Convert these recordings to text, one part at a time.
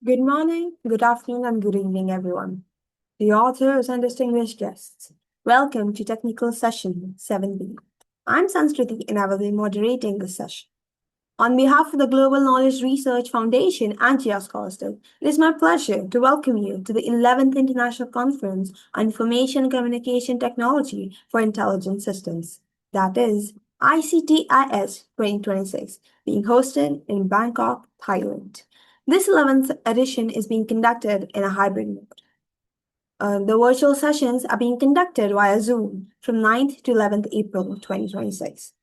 Good morning, good afternoon, and good evening, everyone. The authors and distinguished guests, welcome to Technical Session 7B. I'm Sanskriti and I will be moderating this session. On behalf of the Global Knowledge Research Foundation and GIAS Hostel, it is my pleasure to welcome you to the 11th International Conference on Information Communication Technology for Intelligent Systems, that is, ICTIS 2026, being hosted in Bangkok, Thailand. This 11th edition is being conducted in a hybrid mode. The virtual sessions are being conducted via Zoom from 9th to 11th April 2026.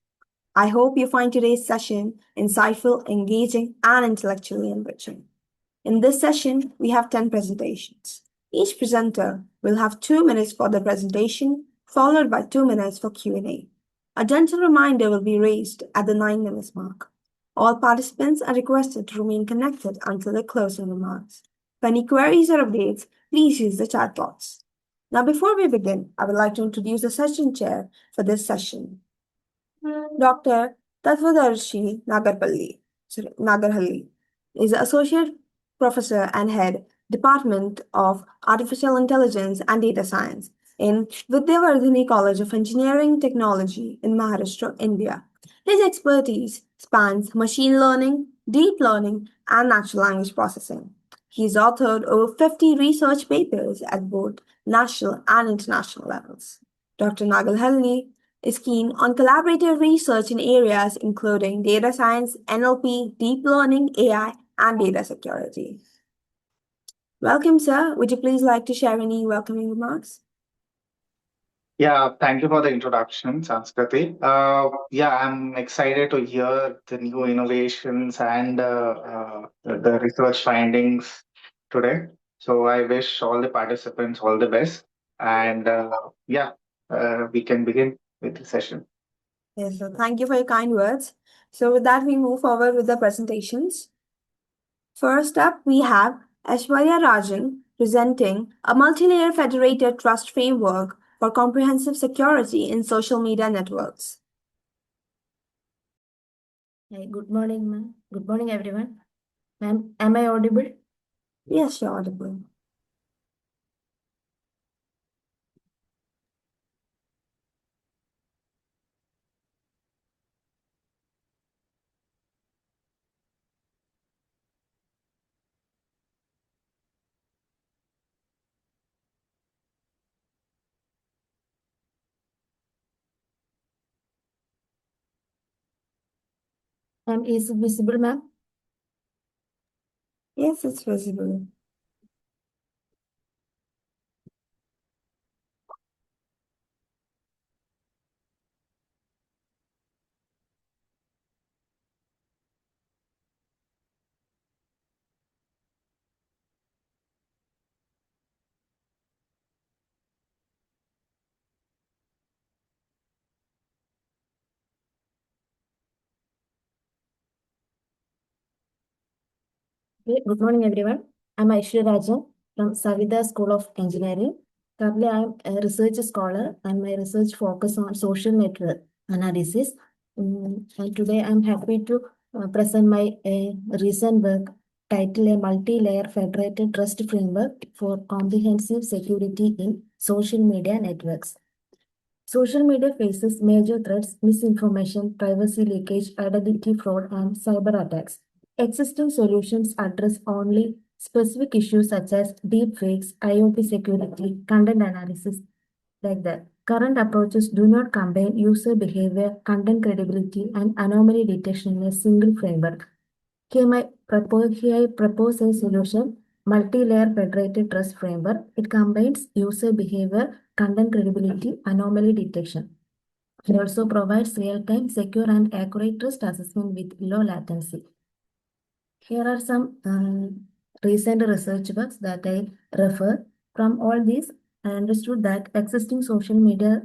I hope you find today's session insightful, engaging, and intellectually enriching. In this session, we have 10 presentations. Each presenter will have 2 minutes for the presentation, followed by 2 minutes for Q&A. A gentle reminder will be raised at the 9 minutes mark. All participants are requested to remain connected until the closing remarks. For any queries or updates, please use the chat box. Now, before we begin, I would like to introduce the session chair for this session. Dr. Tattvadarshi Nagarhalli is Associate Professor and Head, Department of Artificial Intelligence and Data Science in Vidyavardhini College of Engineering Technology in Maharashtra, India. His expertise spans machine learning, deep learning, and natural language processing. He's authored over 50 research papers at both national and international levels. Dr. Nagarhalli is keen on collaborative research in areas including data science, NLP, deep learning, AI, and data security. Welcome, sir. Would you please like to share any welcoming remarks? Yeah, thank you for the introduction, Sanskriti. I'm excited to hear the new innovations and the research findings today. So I wish all the participants all the best. And we can begin with the session. Yes, sir. Thank you for your kind words. So with that, we move forward with the presentations. First up, we have Aishwarya Rajan presenting a multi-layer federated trust framework for comprehensive security in social media networks. Hi, good morning, ma'am. Good morning, everyone. Ma'am, am I audible? Yes, you're audible. Ma'am, is it visible, ma'am? Yes, it's visible. Okay, good morning, everyone. I'm Aishwarya Rajan from Savida School of Engineering. Currently, I'm a research scholar and my research focus on social network analysis. And today, I'm happy to present my recent work titled A Multi-Layer Federated Trust Framework for Comprehensive Security in Social Media Networks. Social media faces major threats, misinformation, privacy leakage, identity fraud, and cyber attacks. Existing solutions address only specific issues such as deepfakes, IoT security, content analysis, like that. Current approaches do not combine user behavior, content credibility, and anomaly detection in a single framework. Here I propose a solution, multi-layer federated trust framework. It combines user behavior, content credibility, anomaly detection. It also provides real-time, secure, and accurate trust assessment with low latency. Here are some recent research works that I refer. From all these, I understood that existing social media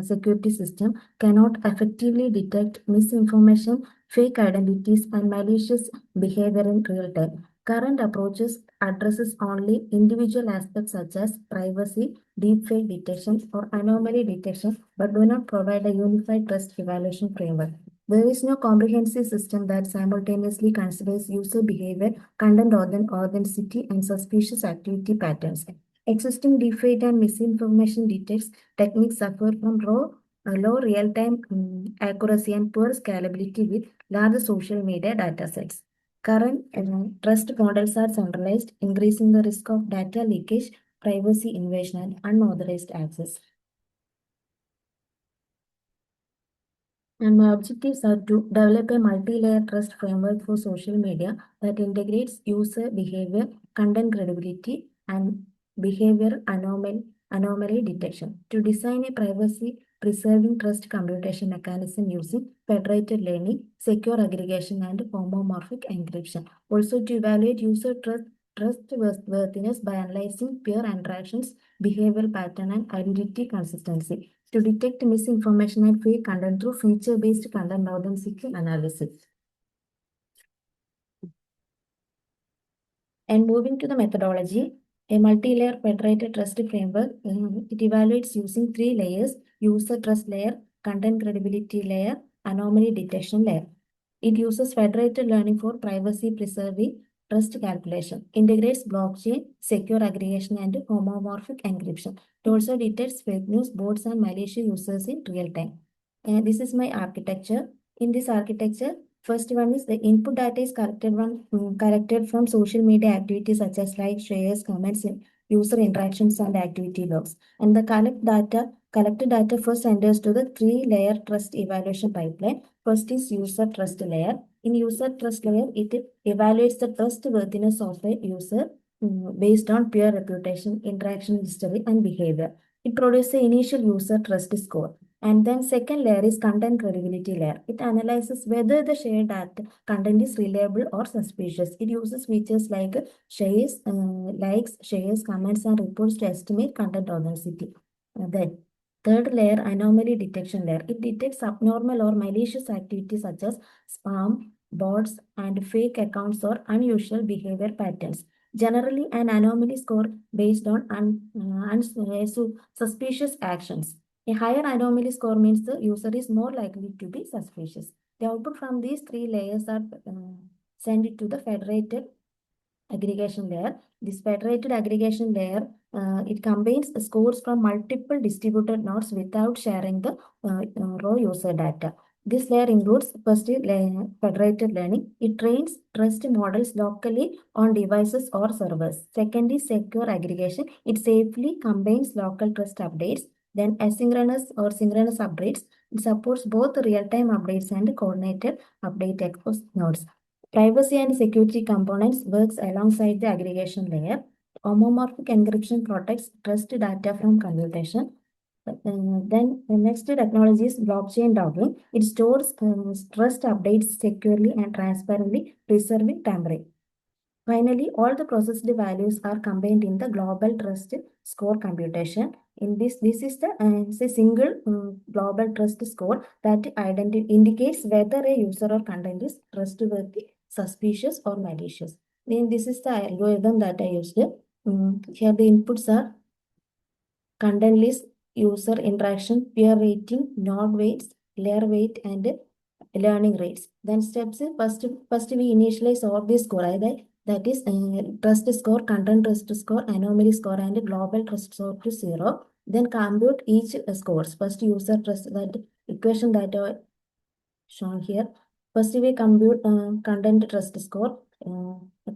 security system cannot effectively detect misinformation, fake identities, and malicious behavior in real time. Current approaches addresses only individual aspects such as privacy, deepfake detection, or anomaly detection, but do not provide a unified trust evaluation framework. There is no comprehensive system that simultaneously considers user behavior, content authenticity, and suspicious activity patterns. Existing defeat and misinformation detects techniques suffer from low real-time accuracy and poor scalability with large social media datasets. Current trust models are centralized, increasing the risk of data leakage, privacy invasion, and unauthorized access. And my objectives are to develop a multi-layer trust framework for social media that integrates user behavior, content credibility, and behavior anomaly detection. To design a privacy-preserving trust computation mechanism using federated learning, secure aggregation, and homomorphic encryption. Also, to evaluate user trustworthiness by analyzing peer interactions, behavioral pattern, and identity consistency. To detect misinformation and fake content through feature-based content authenticity analysis. And moving to the methodology, a multi-layer federated trust framework, it evaluates using 3 layers: user trust layer, content credibility layer, anomaly detection layer. It uses federated learning for privacy-preserving trust calculation, integrates blockchain, secure aggregation, and homomorphic encryption. It also detects fake news, bots, and malicious users in real time. And this is my architecture. In this architecture, first one is the input data is collected from social media activities such as likes, shares, comments, user interactions, and activity logs. And the collected data first enters to the 3-layer trust evaluation pipeline. First is user trust layer. In user trust layer, it evaluates the trustworthiness of a user based on peer reputation, interaction history, and behavior. It produces the initial user trust score. And then second layer is content credibility layer. It analyzes whether the shared data content is reliable or suspicious. It uses features like shares, likes, shares, comments, and reports to estimate content authenticity. Then third layer, anomaly detection layer. It detects abnormal or malicious activities such as spam, bots, and fake accounts or unusual behavior patterns. Generally, an anomaly score based on suspicious actions. A higher anomaly score means the user is more likely to be suspicious. The output from these 3 layers are sent to the federated aggregation layer. This federated aggregation layer, it combines scores from multiple distributed nodes without sharing the raw user data. This layer includes first layer, federated learning. It trains trust models locally on devices or servers. Second is secure aggregation. It safely combines local trust updates. Then asynchronous or synchronous updates. It supports both real-time updates and coordinated update across nodes. Privacy and security components works alongside the aggregation layer. Homomorphic encryption protects trust data from computation. Then the next technology is blockchain logging. It stores trust updates securely and transparently, preserving tampering. Finally, all the processed values are combined in the global trust score computation. In this is the single global trust score that indicates whether a user or content is trustworthy, suspicious, or malicious. Then this is the algorithm that I used. Here the inputs are content list, user interaction, peer rating, node weights, layer weight, and learning rates. Then steps first we initialize all these score. That is trust score, content trust score, anomaly score, and global trust score to 0. Then compute each scores. First user trust, that equation that shown here. First we compute content trust score,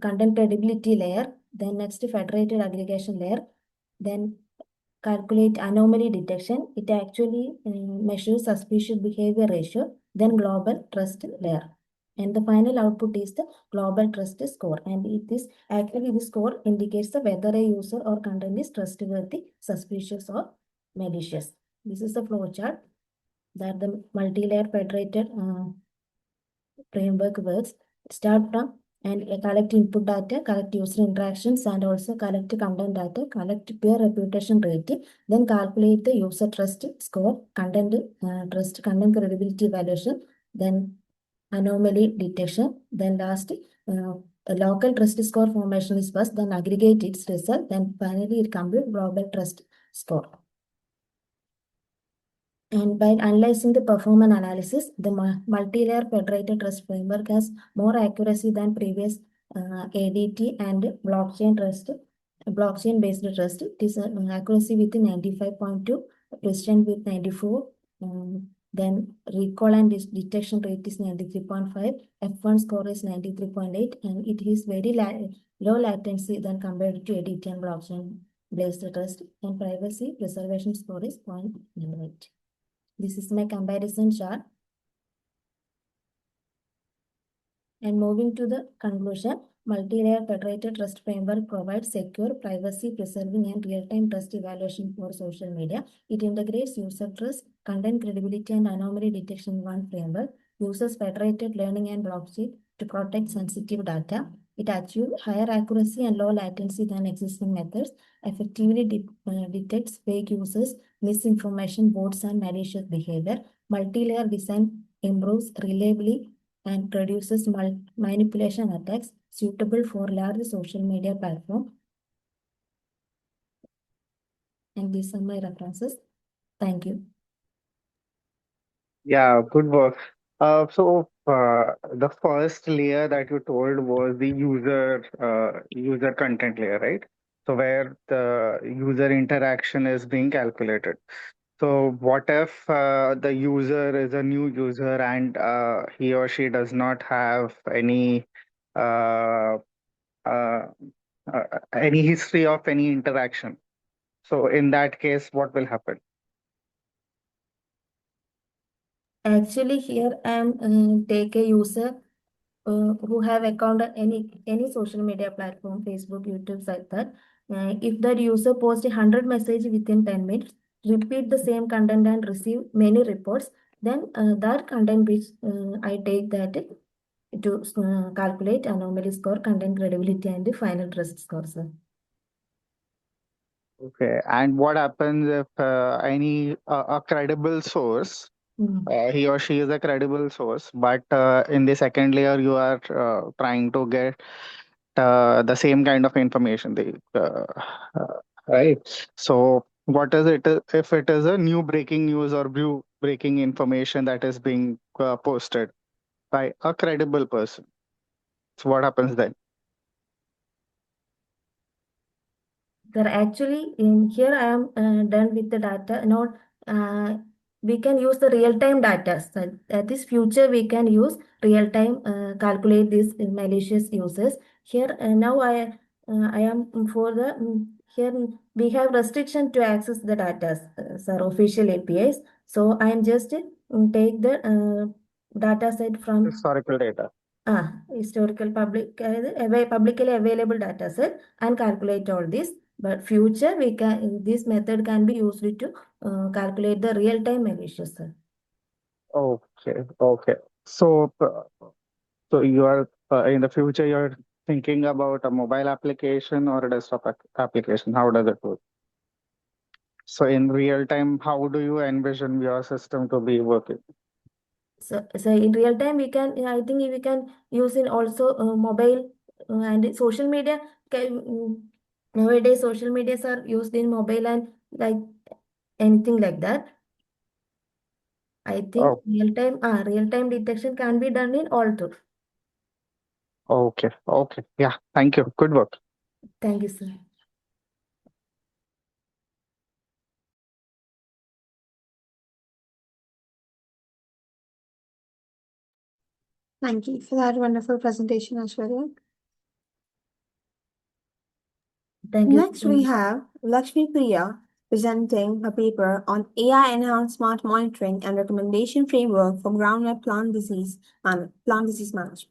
content credibility layer, then next federated aggregation layer, then calculate anomaly detection. It actually measures suspicious behavior ratio, then global trust layer. And the final output is the global trust score. And it is actually the score indicates the whether a user or content is trustworthy, suspicious, or malicious. This is the flow chart that the multi-layer federated framework works. Start from and collect input data, collect user interactions, and also collect content data, collect peer reputation rating, then calculate the user trust score, content trust, content credibility evaluation, then anomaly detection, then last a local trust score formation is first, then aggregate its result, then finally it compute global trust score. And by analyzing the performance analysis, the multi-layer federated trust framework has more accuracy than previous ADT and blockchain-based trust. It is accuracy with 95.2, precision with 94. Then recall and detection rate is 93.5. F1 score is 93.8, and it is very low latency than compared to ADT and blockchain-based trust. And privacy preservation score is 0.98. This is my comparison chart. And moving to the conclusion, multi-layer federated trust framework provides secure, privacy-preserving, and real-time trust evaluation for social media. It integrates user trust, content credibility, and anomaly detection in one framework, uses federated learning and blockchain to protect sensitive data. It achieves higher accuracy and low latency than existing methods, effectively detects fake users, misinformation, bots, and malicious behavior. Multi-layer design improves reliability and produces manipulation attacks suitable for large social media platforms. And these are my references. Thank you. Yeah, good work. The first layer that you told was the user content layer, right? So where the user interaction is being calculated. So what if the user is a new user and he or she does not have uh, uh, any history of any interaction? So in that case, what will happen? Actually, here I am take a user who have account on any social media platform, Facebook, YouTube, like that. If that user posts 100 messages within 10 minutes, repeat the same content and receive many reports, then that content which I take that to calculate anomaly score, content credibility, and the final trust score, sir. Okay, and what happens if any a credible source, he or she is a credible source, but in the second layer you are trying to get the same kind of information, right? So what is it if it is a new breaking news or new breaking information that is being posted by a credible person? So what happens then? Sir, actually, in here I am done with the data. Not we can use the real-time data. So at this future, we can use real-time calculate these malicious uses. Here now I am for the here we have restriction to access the data, sir, official APIs. So I am just take the data set from Historical data. historical publicly available data set and calculate all this. But future we can this method can be used to calculate the real-time malicious, sir. Okay, okay. So you are in the future you're thinking about a mobile application or a desktop application. How does it work? So in real time, how do you envision your system to be working? So in real time we can I think we can use in also mobile and social media nowadays social medias are used in mobile and like anything like that. I think Oh, real time detection can be done in all tools. okay, okay. Yeah, thank you. Good work. Thank you, sir. Thank you for that wonderful presentation, Ashwarya. Thank you. Next, we have Lakshmi Priya presenting a paper on AI-enhanced smart monitoring and recommendation framework for groundnut plant disease management.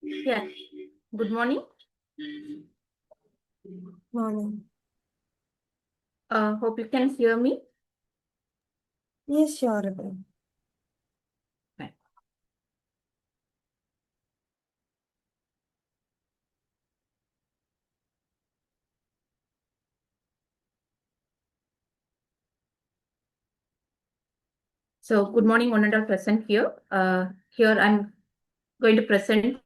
Yeah. Good morning. Morning. Hope you can hear me. Yes, sure, Rebecca. Right. So good morning, one and all present here. Here I'm going to present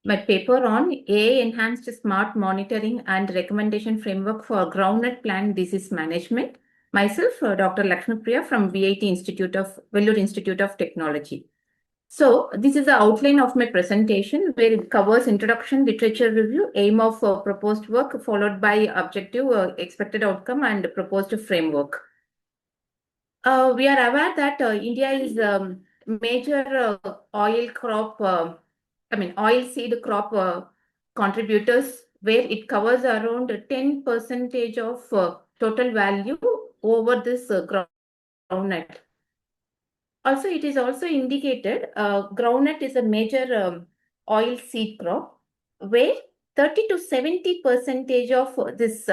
my paper on AI-enhanced smart monitoring and recommendation framework for groundnut plant disease management. Myself, Dr. Lakshmi Priya from VIT Vellore Institute of Technology. So this is the outline of my presentation where it covers introduction, literature review, aim of proposed work, followed by objective, expected outcome, and proposed framework. We are aware that India is major oil crop, oil seed crop contributors, where it covers around 10% of total value over this groundnut. Also, it is also indicated groundnut is a major oil seed crop, where 30 to 70% of this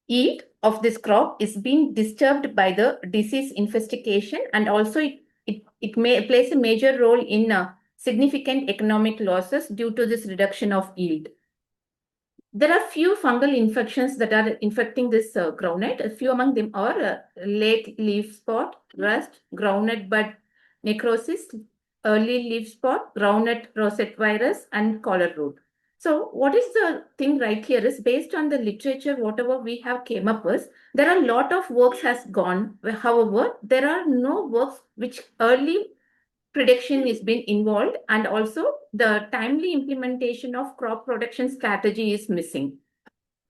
yield of this crop is being disturbed by the disease infestation, and also it plays a major role in significant economic losses due to this reduction of yield. There are few fungal infections that are infecting this groundnut. A few among them are late leaf spot, rust, groundnut bud necrosis, early leaf spot, groundnut rosette virus, and collar root. So what is the thing right here is based on the literature, whatever we have came up with, there are a lot of works has gone. However, there are no works which early prediction is being involved, and also the timely implementation of crop production strategy is missing.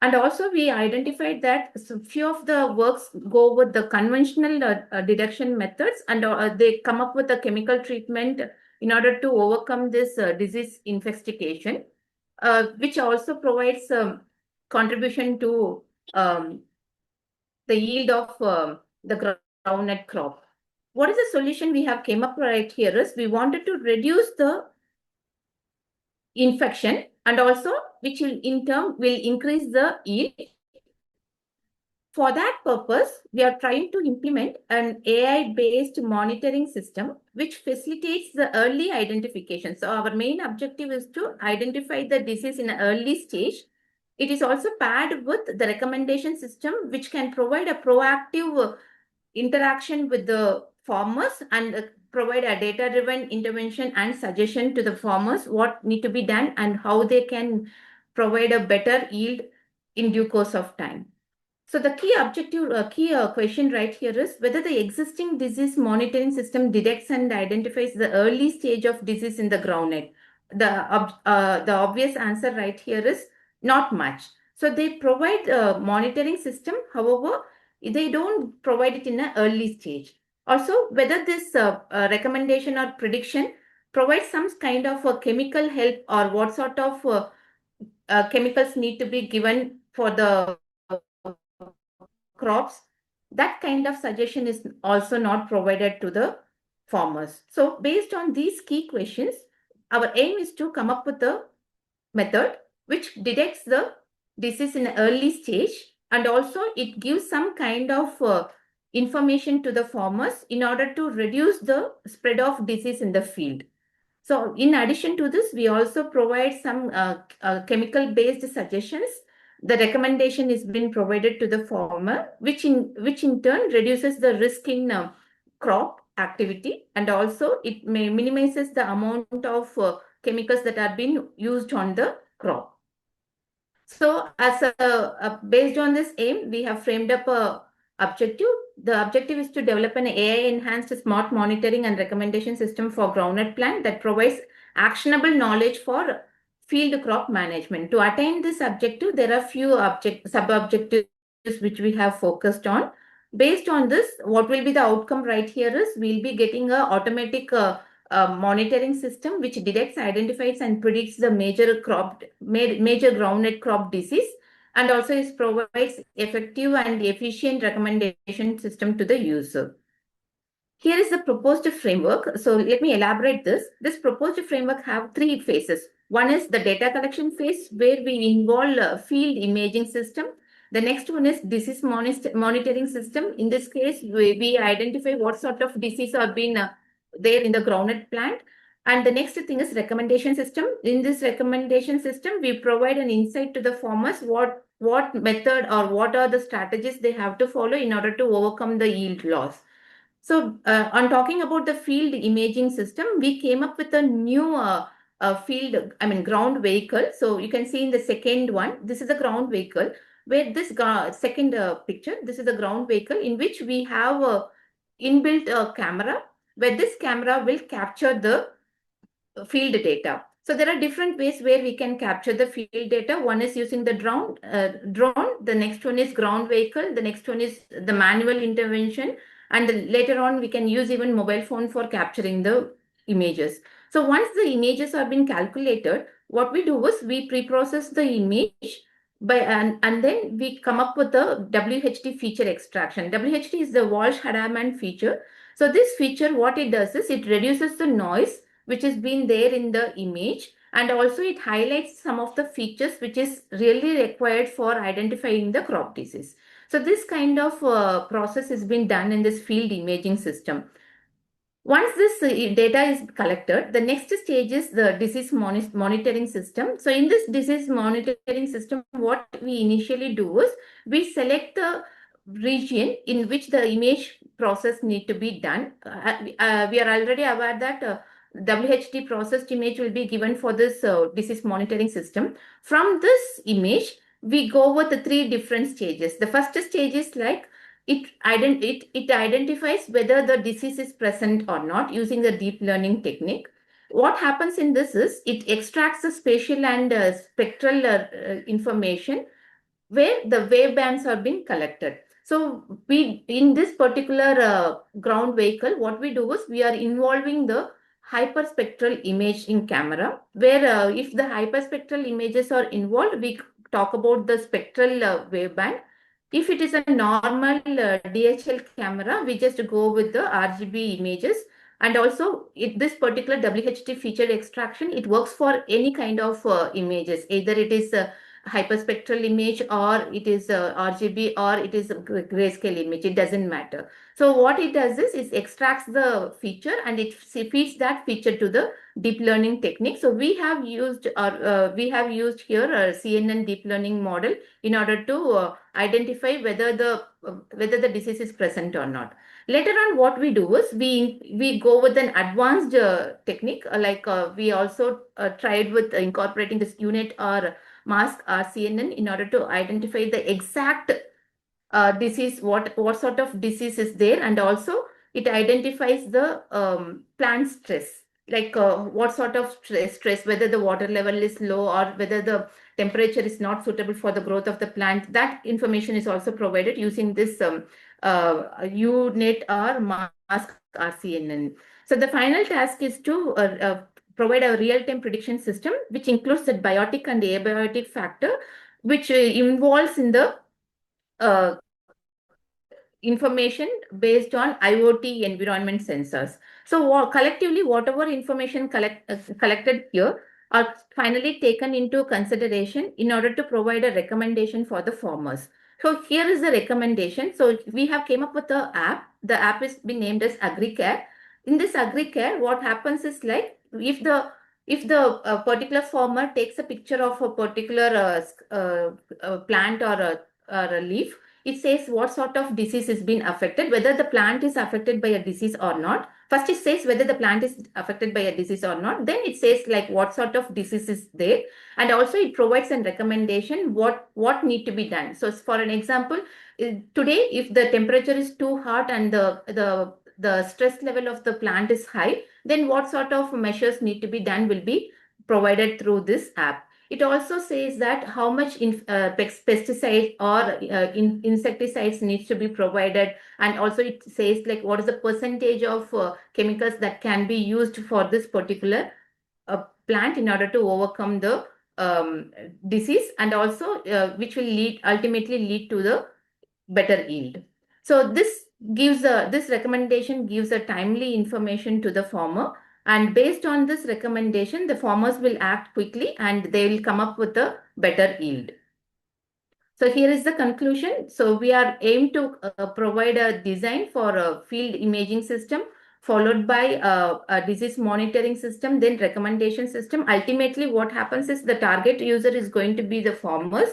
And also we identified that few of the works go with the conventional detection methods, and they come up with a chemical treatment in order to overcome this disease infestation, which also provides contribution to the yield of the groundnut crop. What is the solution we have came up right here is we wanted to reduce the infection, and also which will in turn will increase the yield. For that purpose, we are trying to implement an AI-based monitoring system which facilitates the early identification. So our main objective is to identify the disease in an early stage. It is also paired with the recommendation system which can provide a proactive interaction with the farmers and provide a data-driven intervention and suggestion to the farmers what need to be done and how they can provide a better yield in due course of time. So the key objective, question right here is whether the existing disease monitoring system detects and identifies the early stage of disease in the groundnut. The obvious answer right here is not much. So they provide a monitoring system, however, they don't provide it in an early stage. Also, whether this recommendation or prediction provides some kind of a chemical help, or what sort of chemicals need to be given for the crops, that kind of suggestion is also not provided to the farmers. So based on these key questions, our aim is to come up with a method which detects the disease in an early stage, and also it gives some kind of information to the farmers in order to reduce the spread of disease in the field. So in addition to this, we also provide some chemical-based suggestions. The recommendation is being provided to the farmer, which in turn reduces the risk in crop activity, and also it may minimizes the amount of chemicals that are being used on the crop. So as based on this aim, we have framed up a objective. The objective is to develop an AI-enhanced smart monitoring and recommendation system for groundnut plant that provides actionable knowledge for field crop management. To attain this objective, there are few sub-objectives which we have focused on. Based on this, what will be the outcome right here is we'll be getting a automatic monitoring system which detects, identifies, and predicts the major groundnut crop disease, and also it provides effective and efficient recommendation system to the user. Here is the proposed framework. So let me elaborate this. This proposed framework have three phases. One is the data collection phase, where we involve a field imaging system. The next one is disease monitoring system. In this case, we identify what sort of disease are being there in the groundnut plant. And the next thing is recommendation system. In this recommendation system, we provide an insight to the farmers what method or what are the strategies they have to follow in order to overcome the yield loss. On talking about the field imaging system, we came up with a new ground vehicle. So you can see in the second one, this is a ground vehicle, where this second picture, this is a ground vehicle in which we have a inbuilt camera, where this camera will capture the field data. So there are different ways where we can capture the field data. One is using the drone. The next one is ground vehicle. The next one is the manual intervention. And later on, we can use even mobile phone for capturing the images. So once the images have been calculated, what we do is we pre-process the image and then we come up with the WHD feature extraction. WHD is the Walsh-Hadamard feature. So this feature, what it does is it reduces the noise which has been there in the image, and also it highlights some of the features which is really required for identifying the crop disease. So this kind of process has been done in this field imaging system. Once this data is collected, the next stage is the disease monitoring system. So in this disease monitoring system, what we initially do is we select the region in which the image process need to be done. We are already aware that WHD processed image will be given for this disease monitoring system. From this image, we go with the 3 different stages. The first stage is like it identifies whether the disease is present or not using the deep learning technique. What happens in this is it extracts the spatial and spectral information where the wave bands are being collected. So we, in this particular ground vehicle, what we do is we are involving the hyperspectral imaging camera, where if the hyperspectral images are involved, we talk about the spectral waveband. If it is a normal DHL camera, we just go with the RGB images. And also, this particular WHD feature extraction, it works for any kind of images. Either it is a hyperspectral image, or it is a RGB, or it is a grayscale image. It doesn't matter. So what it does is it extracts the feature and it feeds that feature to the deep learning technique. So we have used here a CNN deep learning model in order to identify whether the disease is present or not. Later on, what we do is we go with an advanced technique, we also tried with incorporating this unit or mask or CNN in order to identify the exact disease, what sort of disease is there, and also it identifies the plant stress, what sort of stress, whether the water level is low or whether the temperature is not suitable for the growth of the plant. That information is also provided using this unit or mask or CNN. So the final task is to provide a real-time prediction system, which includes the biotic and abiotic factor, which involves in the information based on IoT environment sensors. So collectively, whatever information collected here are finally taken into consideration in order to provide a recommendation for the farmers. So here is the recommendation. So we have came up with the app. The app is been named as AgriCare. In this AgriCare, what happens is like if the particular farmer takes a picture of a particular plant or a leaf, it says what sort of disease is being affected, whether the plant is affected by a disease or not. First, it says whether the plant is affected by a disease or not. Then it says like what sort of disease is there. And also it provides a recommendation what need to be done. So for an example, today, if the temperature is too hot and the stress level of the plant is high, then what sort of measures need to be done will be provided through this app. It also says that how much pesticide or insecticides needs to be provided, and also it says like what is the percentage of chemicals that can be used for this particular plant in order to overcome the disease, and also which will ultimately lead to the better yield. So this recommendation gives a timely information to the farmer. And based on this recommendation, the farmers will act quickly and they will come up with a better yield. So here is the conclusion. So we are aimed to provide a design for a field imaging system, followed by a disease monitoring system, then recommendation system. Ultimately, what happens is the target user is going to be the farmers.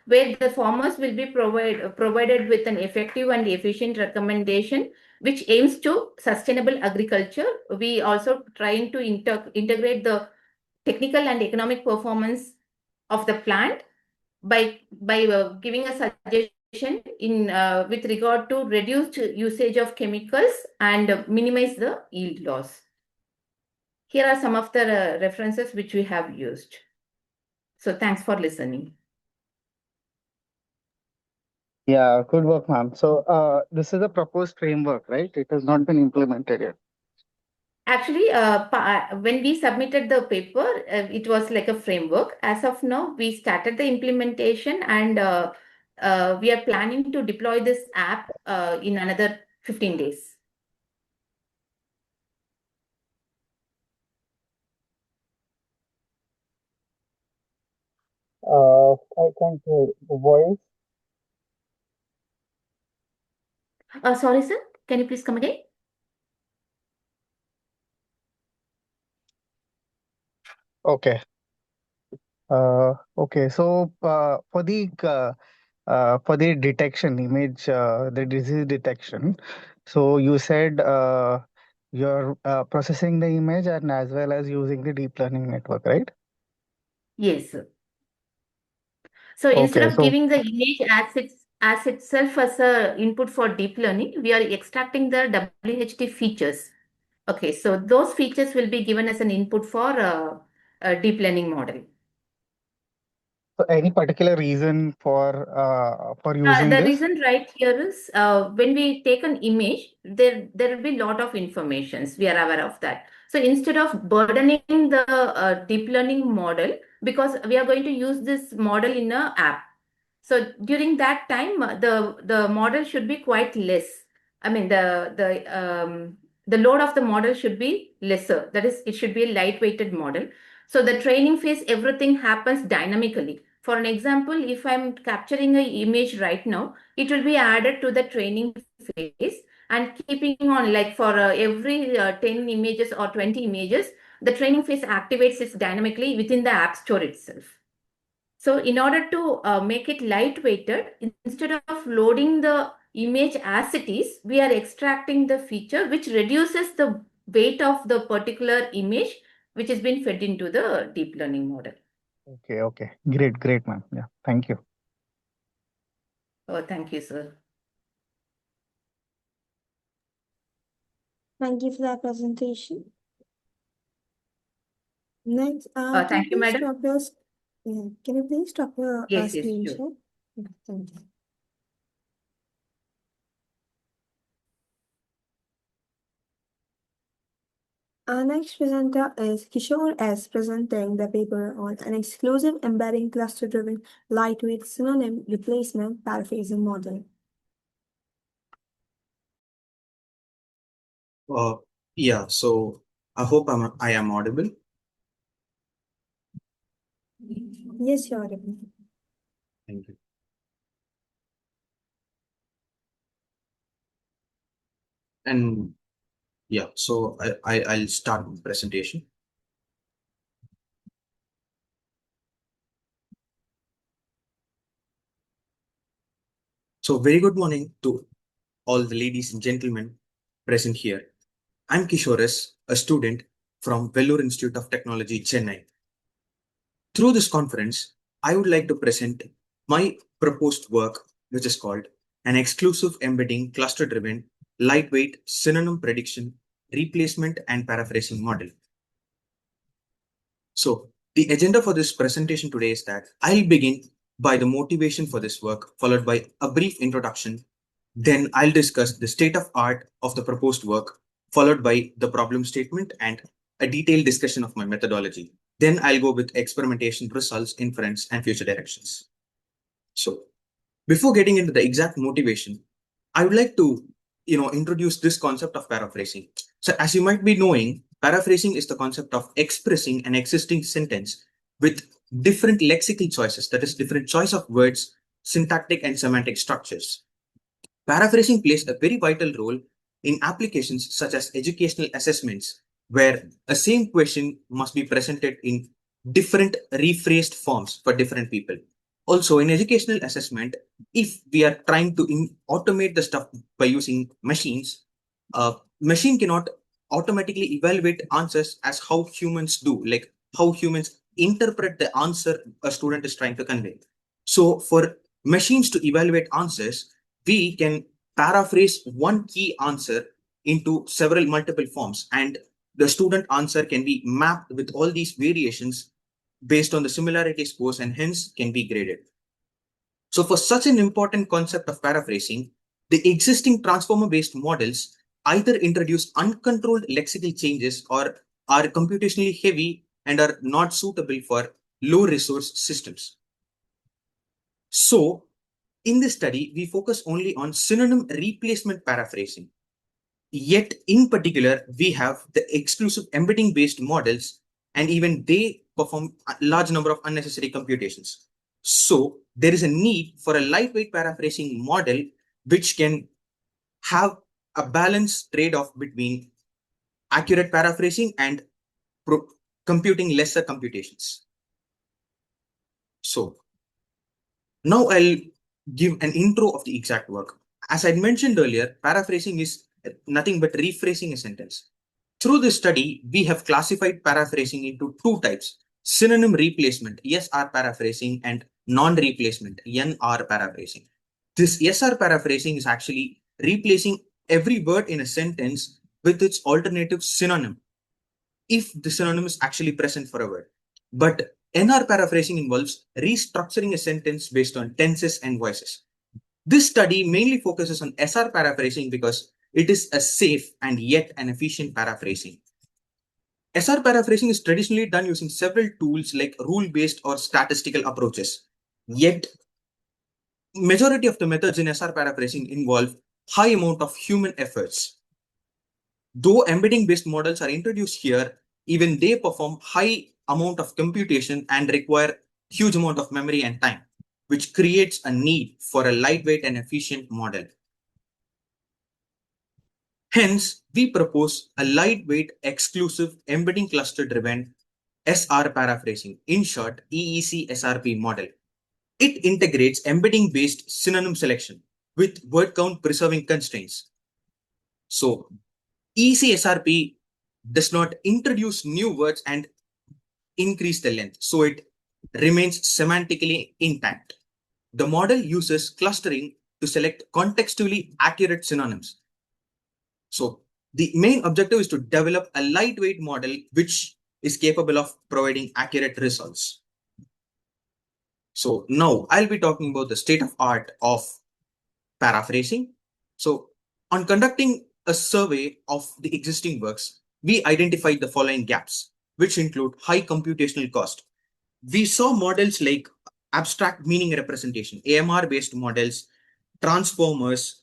where the farmers will be provided with an effective and efficient recommendation which aims to sustainable agriculture. We also trying to integrate the technical and economic performance of the plant by giving a suggestion in with regard to reduced usage of chemicals and minimize the yield loss. Here are some of the references which we have used. So thanks for listening. Yeah, good work, ma'am. So, this is a proposed framework, right? It has not been implemented yet. Actually, when we submitted the paper, it was like a framework. As of now, we started the implementation and we are planning to deploy this app in another 15 days. I can't hear the voice. Sorry, sir. Can you please come again? Okay. Okay. So, for the detection image, the disease detection. So you said you're processing the image and as well as using the deep learning network, right? Yes, sir. So instead Okay. of So giving the image as itself as a input for deep learning, we are extracting the WHT features. Okay, so those features will be given as an input for a deep learning model. any particular reason for using The this? reason right here is when we take an image, there will be a lot of informations. We are aware of that. So instead of burdening the deep learning model, because we are going to use this model in a app. So during that time, the model should be quite less. I mean, the load of the model should be lesser. That is, it should be a lightweighted model. So the training phase, everything happens dynamically. For an example, if I'm capturing an image right now, it will be added to the training phase and keeping on like for every 10 images or 20 images, the training phase activates it dynamically within the app store itself. So in order to make it lightweighted, instead of loading the image as it is, we are extracting the feature which reduces the weight of the particular image which has been fed into the deep learning model. Okay. Okay. Great, ma'am. Yeah. Thank you. Oh, thank you, sir. Thank you for that presentation. Next, Thank you, madam. Can you please stop your Yes, screen sure. share? Yeah, thank you. Our next presenter is Kishore S. presenting the paper on an exclusive embedding cluster-driven lightweight synonym replacement paraphrasing model. Yeah, so I hope I am audible. Yes, you're audible. Thank you. And yeah, so I'll start the presentation. So very good morning to all the ladies and gentlemen present here. I'm Kishores, a student from Vellore Institute of Technology, Chennai. Through this conference, I would like to present my proposed work, which is called an exclusive embedding cluster-driven lightweight synonym prediction, replacement and paraphrasing model. So the agenda for this presentation today is that I'll begin by the motivation for this work, followed by a brief introduction. Then I'll discuss the state of art of the proposed work, followed by the problem statement and a detailed discussion of my methodology. Then I'll go with experimentation results, inference, and future directions. So before getting into the exact motivation, I would like to introduce this concept of paraphrasing. So as you might be knowing, paraphrasing is the concept of expressing an existing sentence with different lexical choices, that is different choice of words, syntactic and semantic structures. Paraphrasing plays a very vital role in applications such as educational assessments, where a same question must be presented in different rephrased forms for different people. Also, in educational assessment, if we are trying to automate the stuff by using machines, machine cannot automatically evaluate answers as how humans do, like how humans interpret the answer a student is trying to convey. So for machines to evaluate answers, we can paraphrase one key answer into several multiple forms, and the student answer can be mapped with all these variations based on the similarity scores and hence can be graded. So for such an important concept of paraphrasing, the existing transformer-based models either introduce uncontrolled lexical changes or are computationally heavy and are not suitable for low resource systems. So in this study, we focus only on synonym replacement paraphrasing. Yet in particular, we have the exclusive embedding based models, and even they perform a large number of unnecessary computations. So there is a need for a lightweight paraphrasing model which can have a balanced trade-off between accurate paraphrasing and computing lesser computations. So now I'll give an intro of the exact work. As I mentioned earlier, paraphrasing is nothing but rephrasing a sentence. Through this study, we have classified paraphrasing into two types: synonym replacement, SR paraphrasing, and non-replacement, NR paraphrasing. This SR paraphrasing is actually replacing every word in a sentence with its alternative synonym, if the synonym is actually present for a word. But NR paraphrasing involves restructuring a sentence based on tenses and voices. This study mainly focuses on SR paraphrasing because it is a safe and yet an efficient paraphrasing. SR paraphrasing is traditionally done using several tools like rule-based or statistical approaches. Yet, majority of the methods in SR paraphrasing involve high amount of human efforts. Though embedding-based models are introduced here, even they perform high amount of computation and require huge amount of memory and time, which creates a need for a lightweight and efficient model. Hence, we propose a lightweight, exclusive, embedding cluster-driven SR paraphrasing, in short, EEC SRP model. It integrates embedding-based synonym selection with word count preserving constraints. So, EEC SRP does not introduce new words and increase the length, so it remains semantically intact. The model uses clustering to select contextually accurate synonyms. So the main objective is to develop a lightweight model which is capable of providing accurate results. So now I'll be talking about the state of art of paraphrasing. So on conducting a survey of the existing works, we identified the following gaps, which include high computational cost. We saw models like abstract meaning representation, AMR based models, transformers,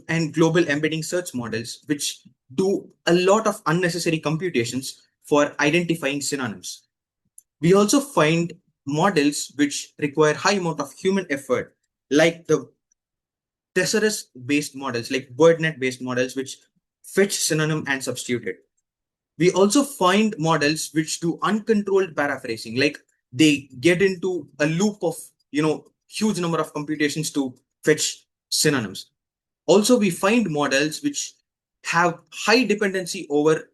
and global embedding search models, which do a lot of unnecessary computations for identifying synonyms. We also find models which require high amount of human effort, like the thesaurus based models, like WordNet based models, which fetch synonym and substitute it. We also find models which do uncontrolled paraphrasing, like they get into a loop of huge number of computations to fetch synonyms. Also, we find models which have high dependency over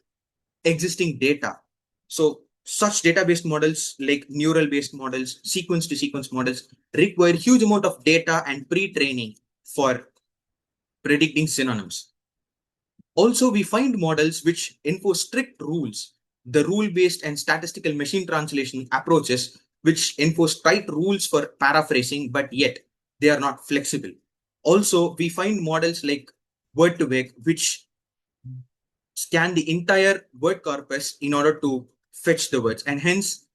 existing data. So such database models like neural based models, sequence to sequence models require huge amount of data and pre-training for predicting synonyms. Also, we find models which enforce strict rules, the rule-based and statistical machine translation approaches, which enforce tight rules for paraphrasing, but yet they are not flexible. Also, we find models like word2vec, which scan the entire word corpus in order to fetch the words and hence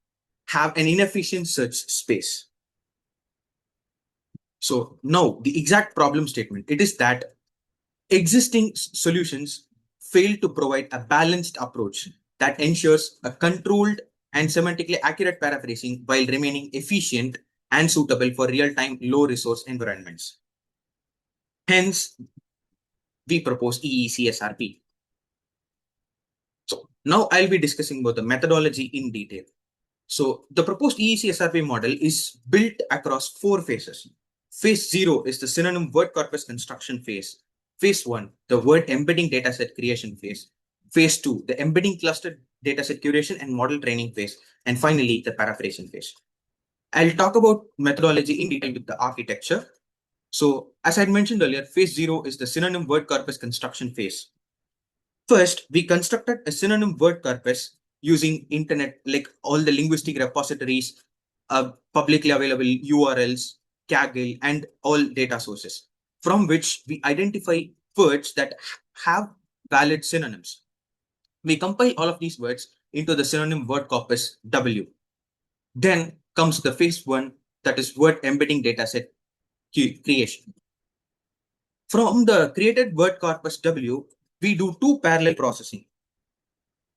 have an inefficient search space. So now the exact problem statement, it is that existing solutions fail to provide a balanced approach that ensures a controlled and semantically accurate paraphrasing while remaining efficient and suitable for real-time low-resource environments. Hence, we propose EECSRP. So now I'll be discussing about the methodology in detail. So the proposed EEC SRP model is built across 4 phases. Phase 0 is the synonym word corpus construction phase. Phase 1, the word embedding dataset creation phase. Phase 2, the embedding cluster dataset curation and model training phase. And finally, the paraphrasing phase. I'll talk about methodology in detail with the architecture. So as I mentioned earlier, phase 0 is the synonym word corpus construction phase. First, we constructed a synonym word corpus using internet, like all the linguistic repositories, publicly available URLs, Kaggle, and all data sources, from which we identify words that have valid synonyms. We compile all of these words into the synonym word corpus W. Then comes the phase 1, that is word embedding dataset creation. From the created word corpus W, we do 2 parallel processing.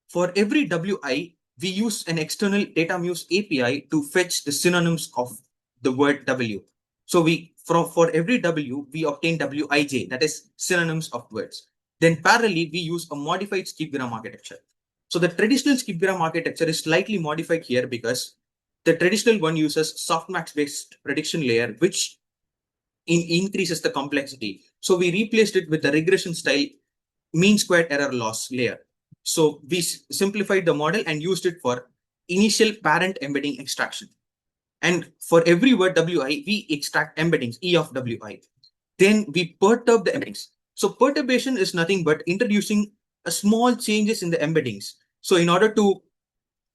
For every WI, we use an external DataMuse API to fetch the synonyms of the word W. So for every W, we obtain WIJ, that is synonyms of words. Then parallelly, we use a modified skipgram architecture. So the traditional skipgram architecture is slightly modified here because the traditional one uses softmax-based prediction layer, which increases the complexity. So we replaced it with the regression style mean squared error loss layer. So we simplified the model and used it for initial parent embedding extraction. And for every word WI, we extract embeddings, E of WI. Then we perturb the embeddings. So perturbation is nothing but introducing a small changes in the embeddings. So in order to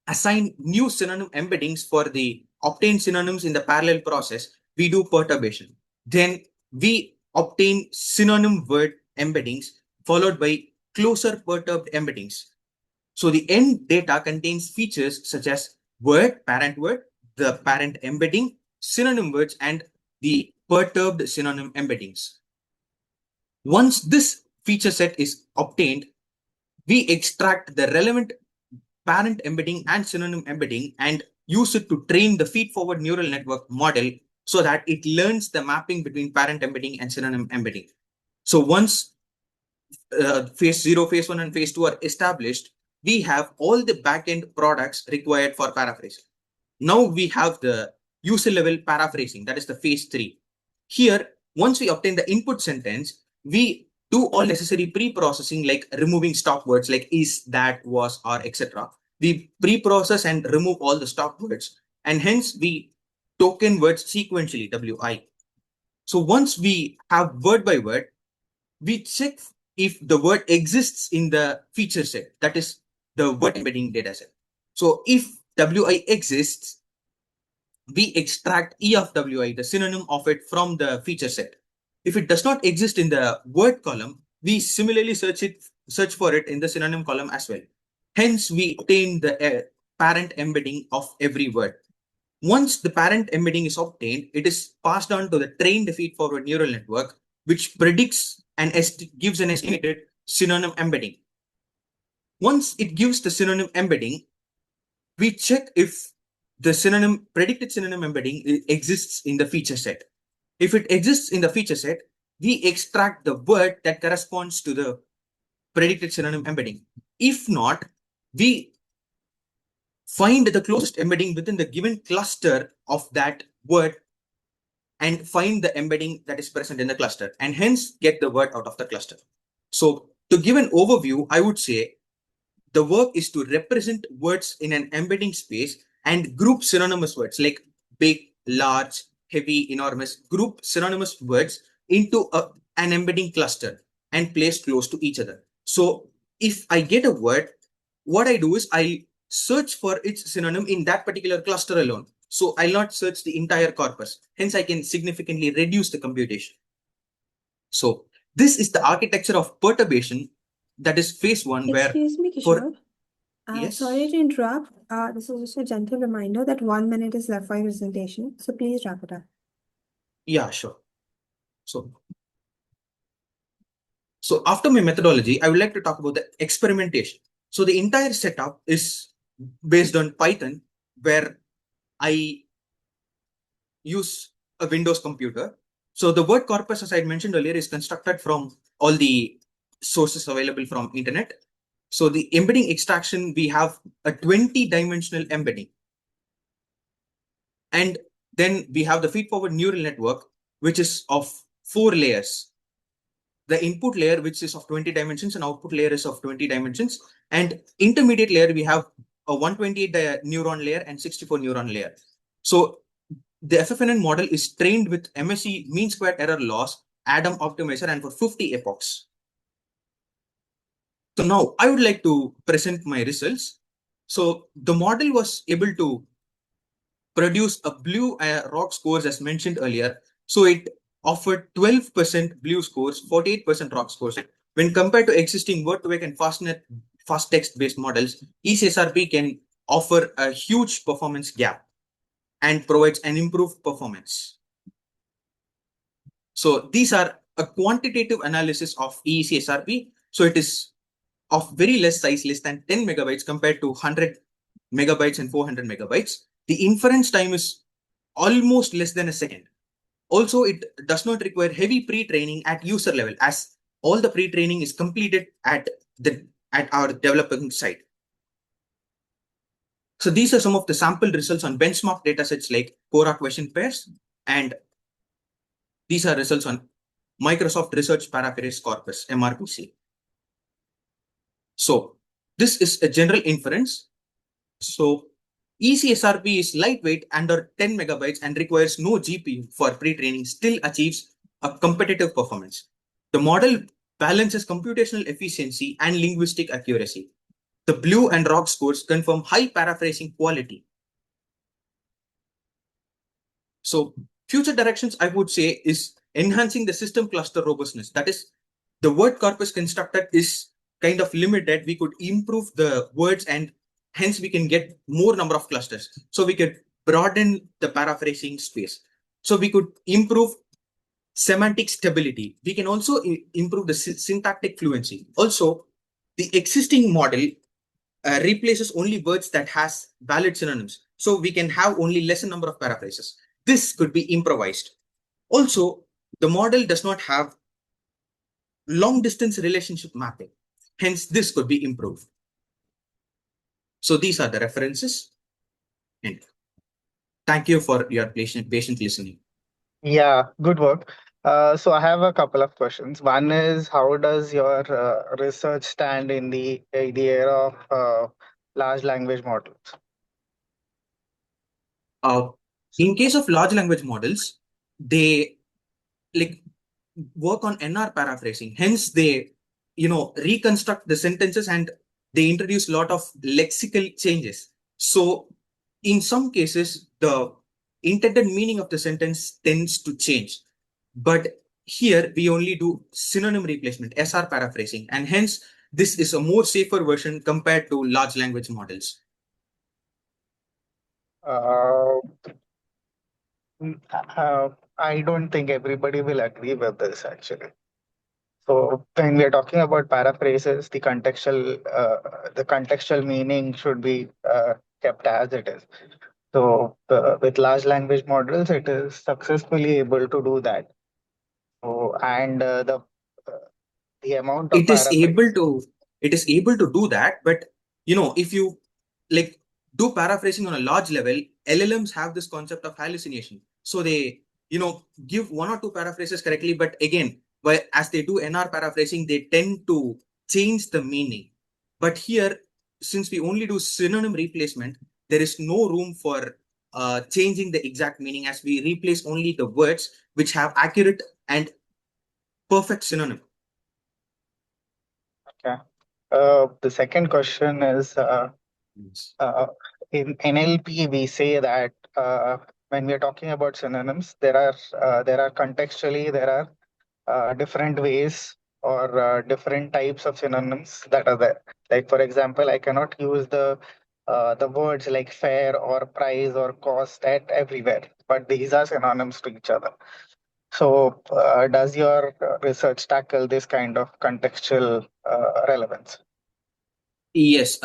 assign new synonym embeddings for the obtained synonyms in the parallel process, we do perturbation. Then we obtain synonym word embeddings followed by closer perturbed embeddings. So the end data contains features such as word, parent word, the parent embedding, synonym words, and the perturbed synonym embeddings. Once this feature set is obtained, we extract the relevant parent embedding and synonym embedding and use it to train the feed-forward neural network model so that it learns the mapping between parent embedding and synonym embedding. So once phase 0, phase 1, and phase 2 are established, we have all the backend products required for paraphrasing. Now we have the user level paraphrasing, that is the phase 3. Here, once we obtain the input sentence, we do all necessary pre-processing like removing stop words like is, that, was, or etc. We pre-process and remove all the stop words, and hence we token words sequentially, WI. So once we have word by word, we check if the word exists in the feature set, that is the word embedding dataset. So if WI exists, we extract E of WI, the synonym of it, from the feature set. If it does not exist in the word column, we similarly search for it in the synonym column as well. Hence, we obtain the parent embedding of every word. Once the parent embedding is obtained, it is passed on to the trained feed-forward neural network, which predicts and gives an estimated synonym embedding. Once it gives the synonym embedding, we check if the predicted synonym embedding exists in the feature set. If it exists in the feature set, we extract the word that corresponds to the predicted synonym embedding. If not, we find the closest embedding within the given cluster of that word and find the embedding that is present in the cluster and hence get the word out of the cluster. So to give an overview, I would say the work is to represent words in an embedding space and group synonymous words like big, large, heavy, enormous, group synonymous words into an embedding cluster and place close to each other. So if I get a word, what I do is I search for its synonym in that particular cluster alone. So I'll not search the entire corpus. Hence, I can significantly reduce the computation. So this is the architecture of perturbation, that is phase 1, where Excuse me, for Kishore. yes, Sorry to interrupt. This is just a gentle reminder that 1 minute is left for your presentation, so please wrap it up. yeah, sure. So after my methodology, I would like to talk about the experimentation. So the entire setup is based on Python, where I use a Windows computer. So the word corpus, as I mentioned earlier, is constructed from all the sources available from internet. So the embedding extraction, we have a 20-dimensional embedding. And then we have the feed-forward neural network, which is of 4 layers. The input layer, which is of 20 dimensions, and output layer is of 20 dimensions. And intermediate layer, we have a 128 neuron layer and 64 neuron layer. So the FFNN model is trained with MSE mean squared error loss, Adam optimizer, and for 50 epochs. So now I would like to present my results. So the model was able to produce a blue rock scores as mentioned earlier. So it offered 12% blue scores, 48% rock scores. When compared to existing word-to-vec and fast text-based models, ECSRP can offer a huge performance gap and provides an improved performance. So these are a quantitative analysis of ECSRP. So it is of very less size, less than 10 megabytes compared to 100 megabytes and 400 megabytes. The inference time is almost less than a second. Also, it does not require heavy pre-training at user level, as all the pre-training is completed at our development site. So these are some of the sample results on benchmark datasets like Quora question pairs, and these are results on Microsoft Research Paraphrase Corpus, MRPC. So this is a general inference. So ECSRP is lightweight, under 10 megabytes, and requires no GPU for pre-training, still achieves a competitive performance. The model balances computational efficiency and linguistic accuracy. The blue and rock scores confirm high paraphrasing quality. So future directions, I would say, is enhancing the system cluster robustness. That is, the word corpus constructed is kind of limited. We could improve the words, and hence we can get more number of clusters. So we could broaden the paraphrasing space. So we could improve semantic stability. We can also improve the syntactic fluency. Also, the existing model replaces only words that has valid synonyms. So we can have only lesser number of paraphrases. This could be improvised. Also, the model does not have long distance relationship mapping. Hence, this could be improved. So these are the references. And thank you for your patient listening. Yeah, good work. So I have a couple of questions. One is, how does your research stand in the era of large language models? In case of large language models, they like work on NR paraphrasing. Hence, they reconstruct the sentences, and they introduce a lot of lexical changes. So in some cases, the intended meaning of the sentence tends to change. But here we only do synonym replacement, SR paraphrasing, and hence this is a more safer version compared to large language models. Uh, I don't think everybody will agree with this actually. So when we are talking about paraphrases, the contextual meaning should be kept as it is. So with large language models, it is successfully able to do that. So and the amount of It is able paraphrase. to do that, but if you like do paraphrasing on a large level, LLMs have this concept of hallucination. So they give one or two paraphrases correctly, but again, as they do NR paraphrasing, they tend to change the meaning. But here, since we only do synonym replacement, there is no room for changing the exact meaning, as we replace only the words which have accurate and perfect synonym. Okay. The second question is, in NLP, we say that when we are talking about synonyms, there are contextually different ways or different types of synonyms that are there. Like for example, I cannot use the words like fair or price or cost at everywhere, but these are synonyms to each other. So, does your research tackle this kind of contextual relevance? Yes.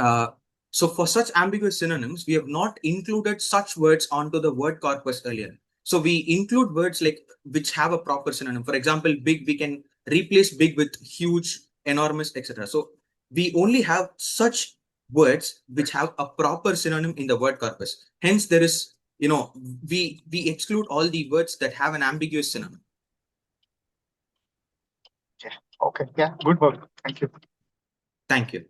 So for such ambiguous synonyms, we have not included such words onto the word corpus earlier. So we include words like which have a proper synonym. For example, big, we can replace big with huge, enormous, etc. So we only have such words which have a proper synonym in the word corpus. Hence, there is we exclude all the words that have an ambiguous synonym. Yeah. Okay. Yeah. Good work. Thank you. Thank you.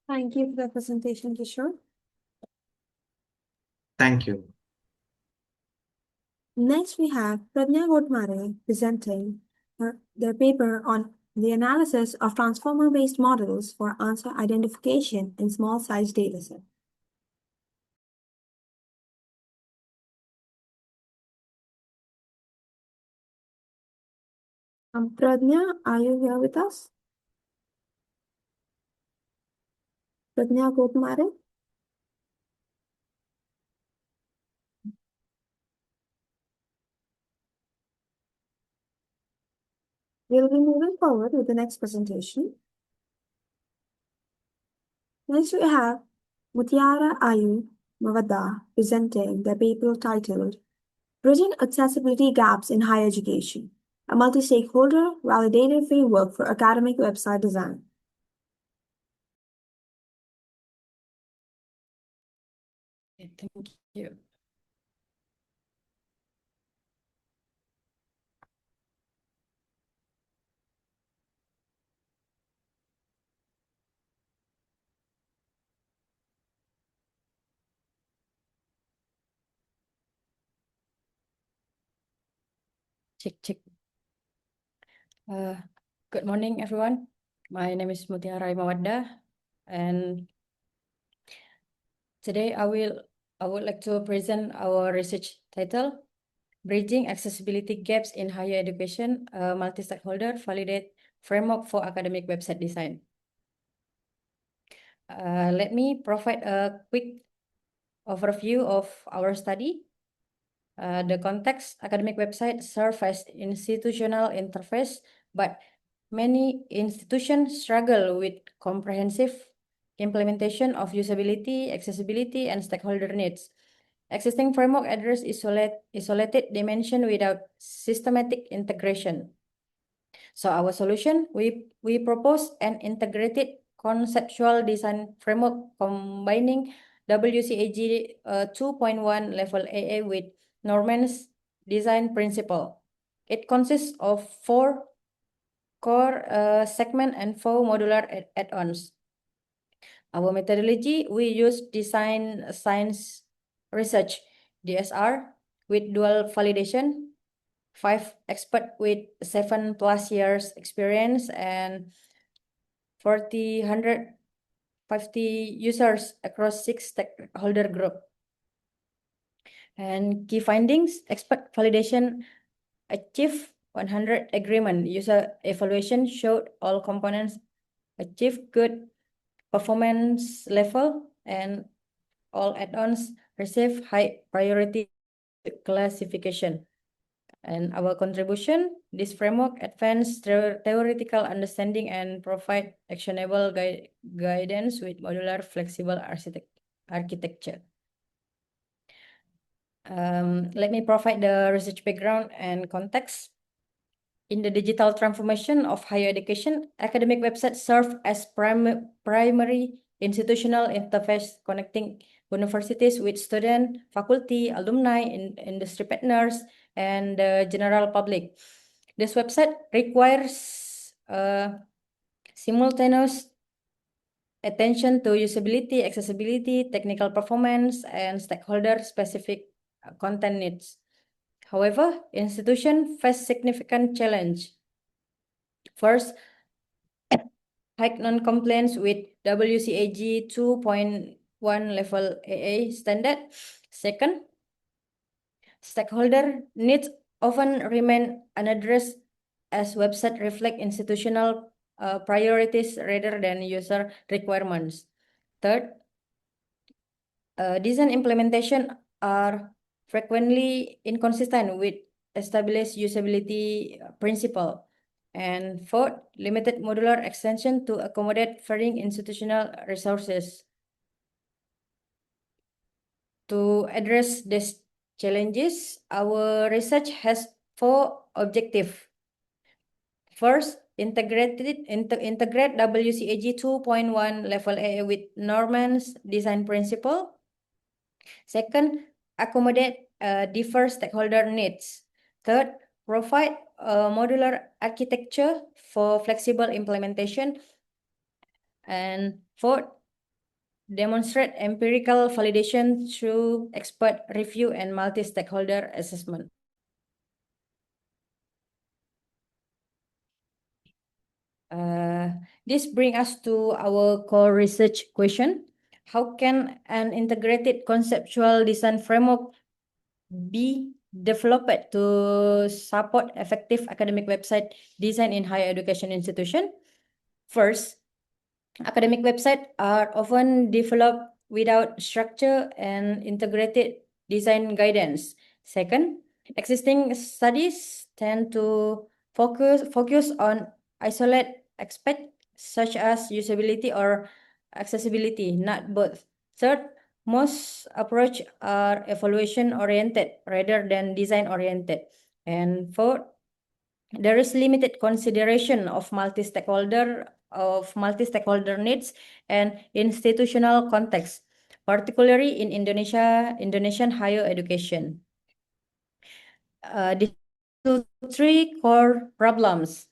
Thank you for the presentation, Kishore. Thank you. Next, we have Pradnya Gotmare presenting their paper on the analysis of transformer-based models for answer identification in small-sized dataset. Pradnya, are you here with us? Pradnya Gotmare? We'll be moving forward with the next presentation. Next, we have Mutiara Ayu Mavada presenting their paper titled Bridging Accessibility Gaps in Higher Education, a multi-stakeholder validated framework for academic website design. Thank you. Check. Good morning, everyone. My name is Mutiara Mawadda, and today I would like to present our research title, Bridging Accessibility Gaps in Higher Education, a multi-stakeholder validate framework for academic website design. Let me provide a quick overview of our study. The context academic websites serve as institutional interface, but many institutions struggle with comprehensive implementation of usability, accessibility, and stakeholder needs. Existing framework address isolated dimension without systematic integration. So our solution, we propose an integrated conceptual design framework combining WCAG 2.1 level AA with Norman's design principle. It consists of 4 core segment and 4 modular add-ons. Our methodology, we use design science research, DSR, with dual validation, 5 experts with 7+ years experience, and 150 users across 6 stakeholder group. And key findings, expert validation achieved 100 agreement. User evaluation showed all components achieve good performance level, and all add-ons receive high priority classification. And our contribution, this framework advance theoretical understanding and provide actionable guidance with modular flexible architecture. Let me provide the research background and context. In the digital transformation of higher education, academic websites serve as primary institutional interface connecting universities with students, faculty, alumni, industry partners, and the general public. This website requires simultaneous attention to usability, accessibility, technical performance, and stakeholder-specific content needs. However, institutions face significant challenge. First, high non-compliance with WCAG 2.1 level AA standard. Second, stakeholder needs often remain unaddressed as websites reflect institutional priorities rather than user requirements. Third, design implementation are frequently inconsistent with established usability principle. And fourth, limited modular extension to accommodate varying institutional resources. To address these challenges, our research has 4 objectives. First, integrate WCAG 2.1 level AA with Norman's design principle. Second, accommodate diverse stakeholder needs. Third, provide a modular architecture for flexible implementation. And fourth, demonstrate empirical validation through expert review and multi-stakeholder assessment. This brings us to our core research question. How can an integrated conceptual design framework be developed to support effective academic website design in higher education institution? First, academic websites are often developed without structure and integrated design guidance. Second, existing studies tend to focus on isolated aspects such as usability or accessibility, not both. Third, most approaches are evaluation oriented rather than design oriented. And fourth, there is limited consideration of multi-stakeholder needs and institutional context, particularly in Indonesian higher education. These three core problems: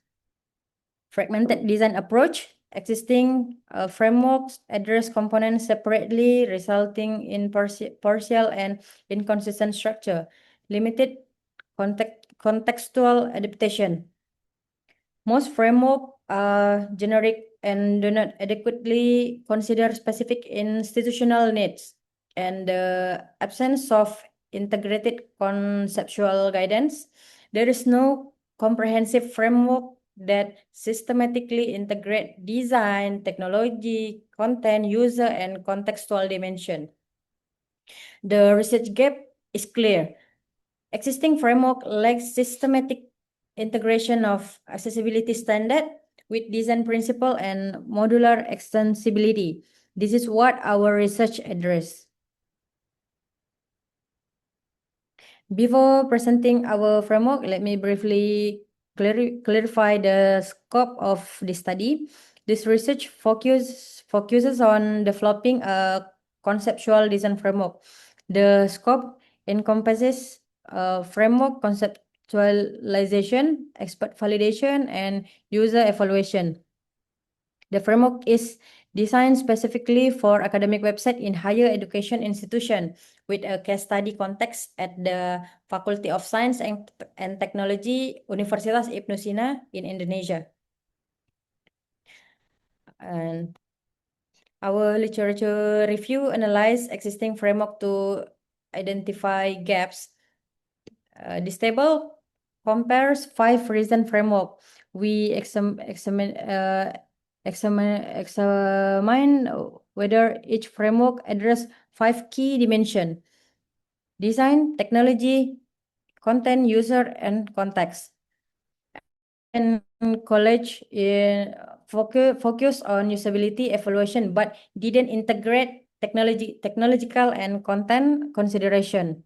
fragmented design approach. Existing frameworks address components separately, resulting in partial and inconsistent structure. Limited contextual adaptation. Most frameworks are generic and do not adequately consider specific institutional needs, and the absence of integrated conceptual guidance. There is no comprehensive framework that systematically integrate design, technology, content, user, and contextual dimension. The research gap is clear. Existing framework lacks systematic integration of accessibility standard with design principle and modular extensibility. This is what our research address. Before presenting our framework, let me briefly clarify the scope of the study. This research focuses on developing a conceptual design framework. The scope encompasses framework conceptualization, expert validation, and user evaluation. The framework is designed specifically for academic website in higher education institution with a case study context at the Faculty of Science and Technology Universitas Ibnu Sina in Indonesia. And our literature review analyzed existing framework to identify gaps. This table compares 5 recent framework. We examine whether each framework address 5 key dimensions: design, technology, content, user, and context. And college focus on usability evaluation, but didn't integrate technological and content consideration.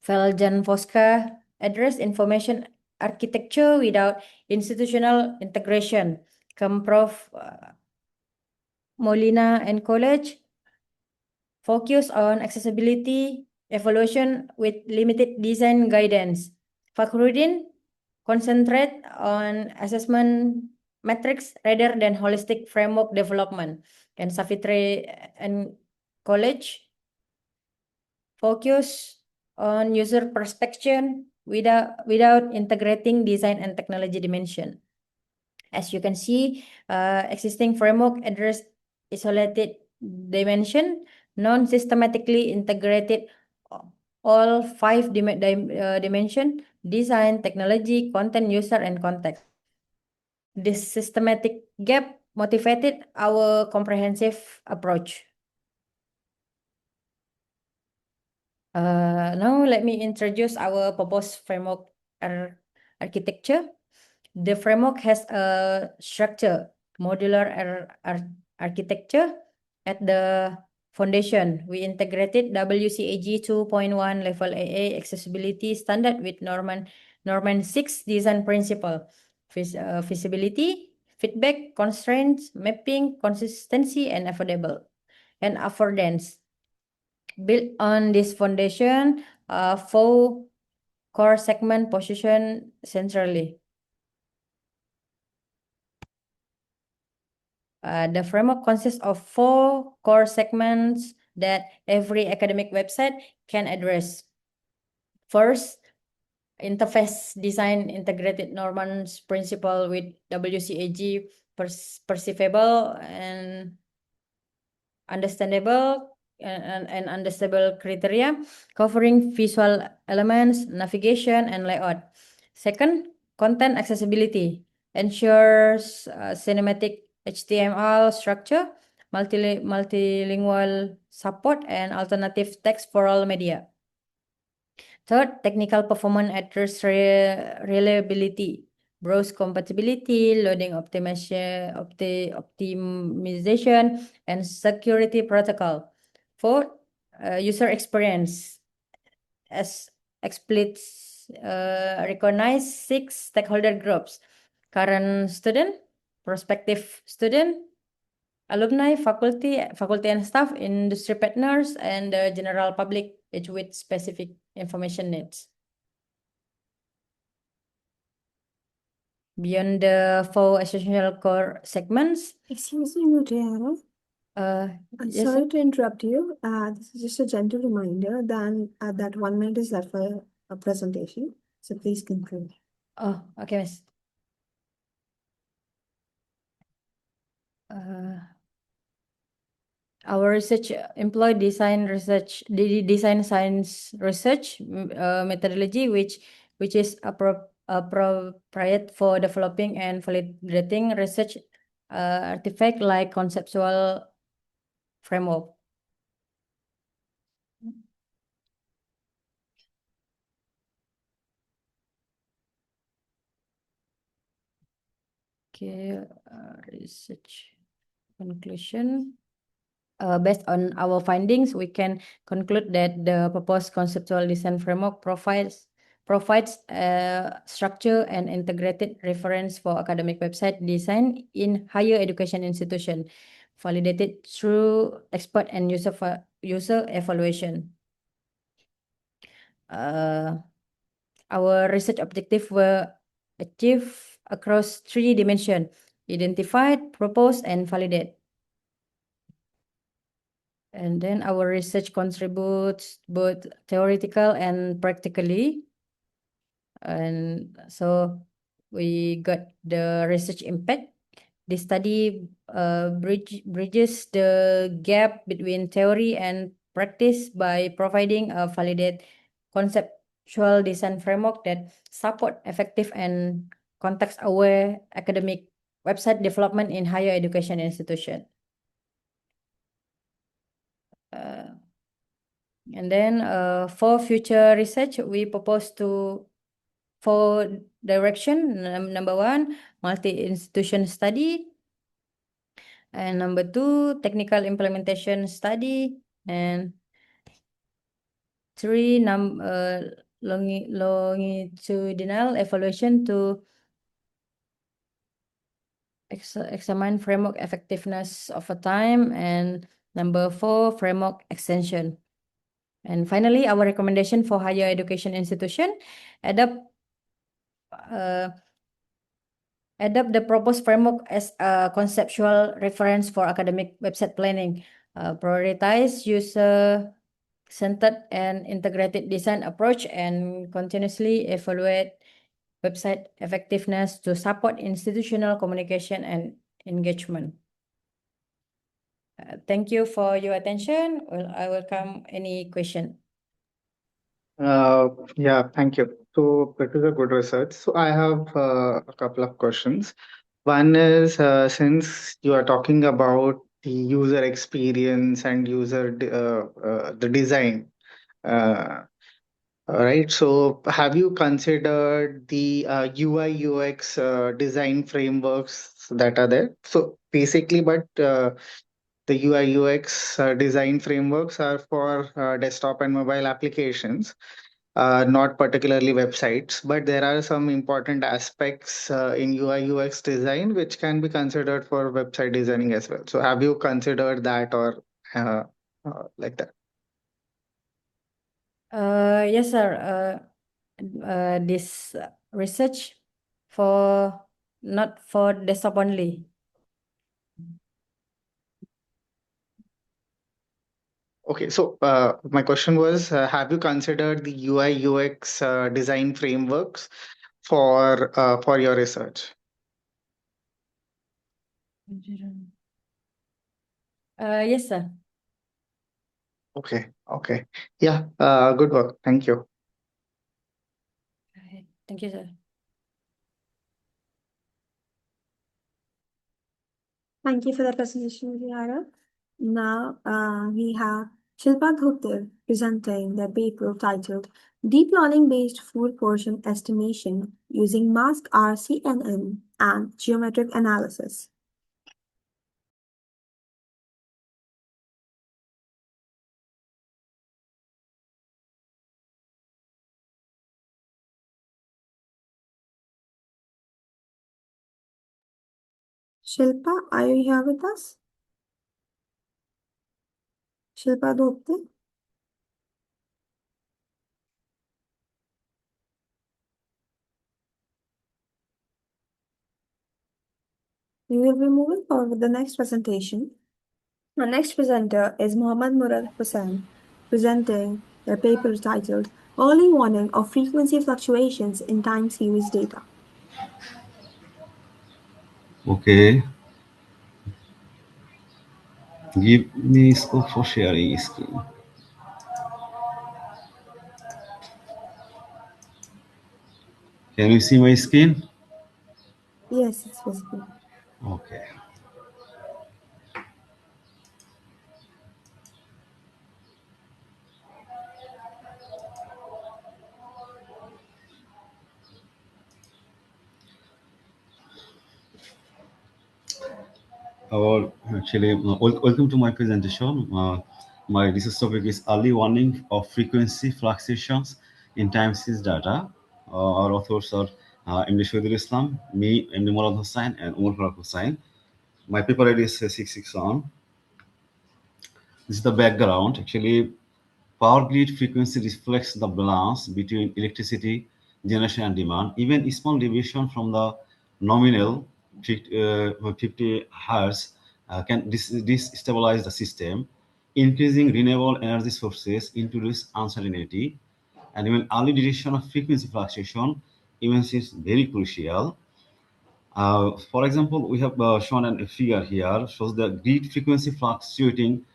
Veljan Voska addressed information architecture without institutional integration. Prof. Molina and college focus on accessibility evaluation with limited design guidance. Fakhruddin concentrate on assessment metrics rather than holistic framework development. And Savitri and college focus on user perception without integrating design and technology dimension. As you can see, existing framework address isolated dimension, non-systematically integrated all 5 dimension: design, technology, content, user, and context. This systematic gap motivated our comprehensive approach. Now let me introduce our proposed framework architecture. The framework has a structure, modular architecture. At the foundation, we integrated WCAG 2.1 level AA accessibility standard with Norman 6 design principle. feasibility, feedback, constraints, mapping, consistency, and affordance. Built on this foundation, four core segment position centrally. The framework consists of four core segments that every academic website can address. First, interface design integrated normans principle with WCAG perceivable and understandable and understandable criteria covering visual elements, navigation, and layout. Second, content accessibility ensures cinematic HTML structure, multilingual support, and alternative text for all media. Third, technical performance address reliability, browse compatibility, loading optimization, and security protocol. Fourth, user experience as explains recognize 6 stakeholder groups: current student, prospective student, alumni, faculty and staff, industry partners, and the general public, each with specific information needs. Beyond the four essential core segments, Excuse me, Mutiara. I'm yes, sorry to interrupt you. This is just a gentle reminder that 1 minute is left for a presentation. So please conclude. Oh, okay, Miss. Our research employ design science research methodology, which is appropriate for developing and validating research artifact like conceptual framework. Okay, research conclusion. Based on our findings, we can conclude that the proposed conceptual design framework provides structure and integrated reference for academic website design in higher education institution, validated through expert and user evaluation. Our research objective were achieved across 3 dimensions: identified, proposed, and validate. And then our research contributes both theoretical and practically. And so we got the research impact. The study bridges the gap between theory and practice by providing a validate conceptual design framework that support effective and context-aware academic website development in higher education institution. And then for future research, we propose to for direction. Number 1, multi-institution study. And number 2, technical implementation study. And 3, longitudinal evaluation to examine framework effectiveness over time. And number 4, framework extension. And finally, our recommendation for higher education institution, adopt the proposed framework as a conceptual reference for academic website planning. Prioritize user-centered and integrated design approach, and continuously evaluate website effectiveness to support institutional communication and engagement. Thank you for your attention. I welcome any question. Yeah, thank you. So that is a good research. So I have a couple of questions. One is since you are talking about the user experience and the design, right? So have you considered the UI UX design frameworks that are there? So basically, but the UI UX design frameworks are for desktop and mobile applications. not particularly websites, but there are some important aspects in UI UX design which can be considered for website designing as well. So have you considered that or uh, like that? Yes, sir. This research for not for desktop only. Okay, so my question was, have you considered the UI UX design frameworks for your research? Yes, sir. Okay, okay. Yeah, good work. Thank you. Thank you, sir. Thank you for that presentation, Vihara. Now we have Shilpa Dhupte presenting their paper titled Deep Learning-Based Food Portion Estimation Using Mask RCNN and Geometric Analysis. Shilpa, are you here with us? Shilpa Dhupte? We will be moving forward with the next presentation. Our next presenter is Mohammad Murad Hussain, presenting their paper titled Early Warning of Frequency Fluctuations in Time Series Data. Okay, give me scope for sharing screen. Can you see my screen? Yes, it's visible. Okay. Welcome to my presentation. My research topic is early warning of frequency fluctuations in time series data. Our authors are MD Shahidul Islam, me, MD Murad Hussain, and Umar Faraq Hussain. My paper ID is 661. This is the background. Actually, power grid frequency reflects the balance between electricity generation and demand. Even a small deviation from the nominal 50 hertz can destabilize the system. Increasing renewable energy sources introduce uncertainty, and even early detection of frequency fluctuation even is very crucial. For example, we have shown a figure here shows the grid frequency fluctuating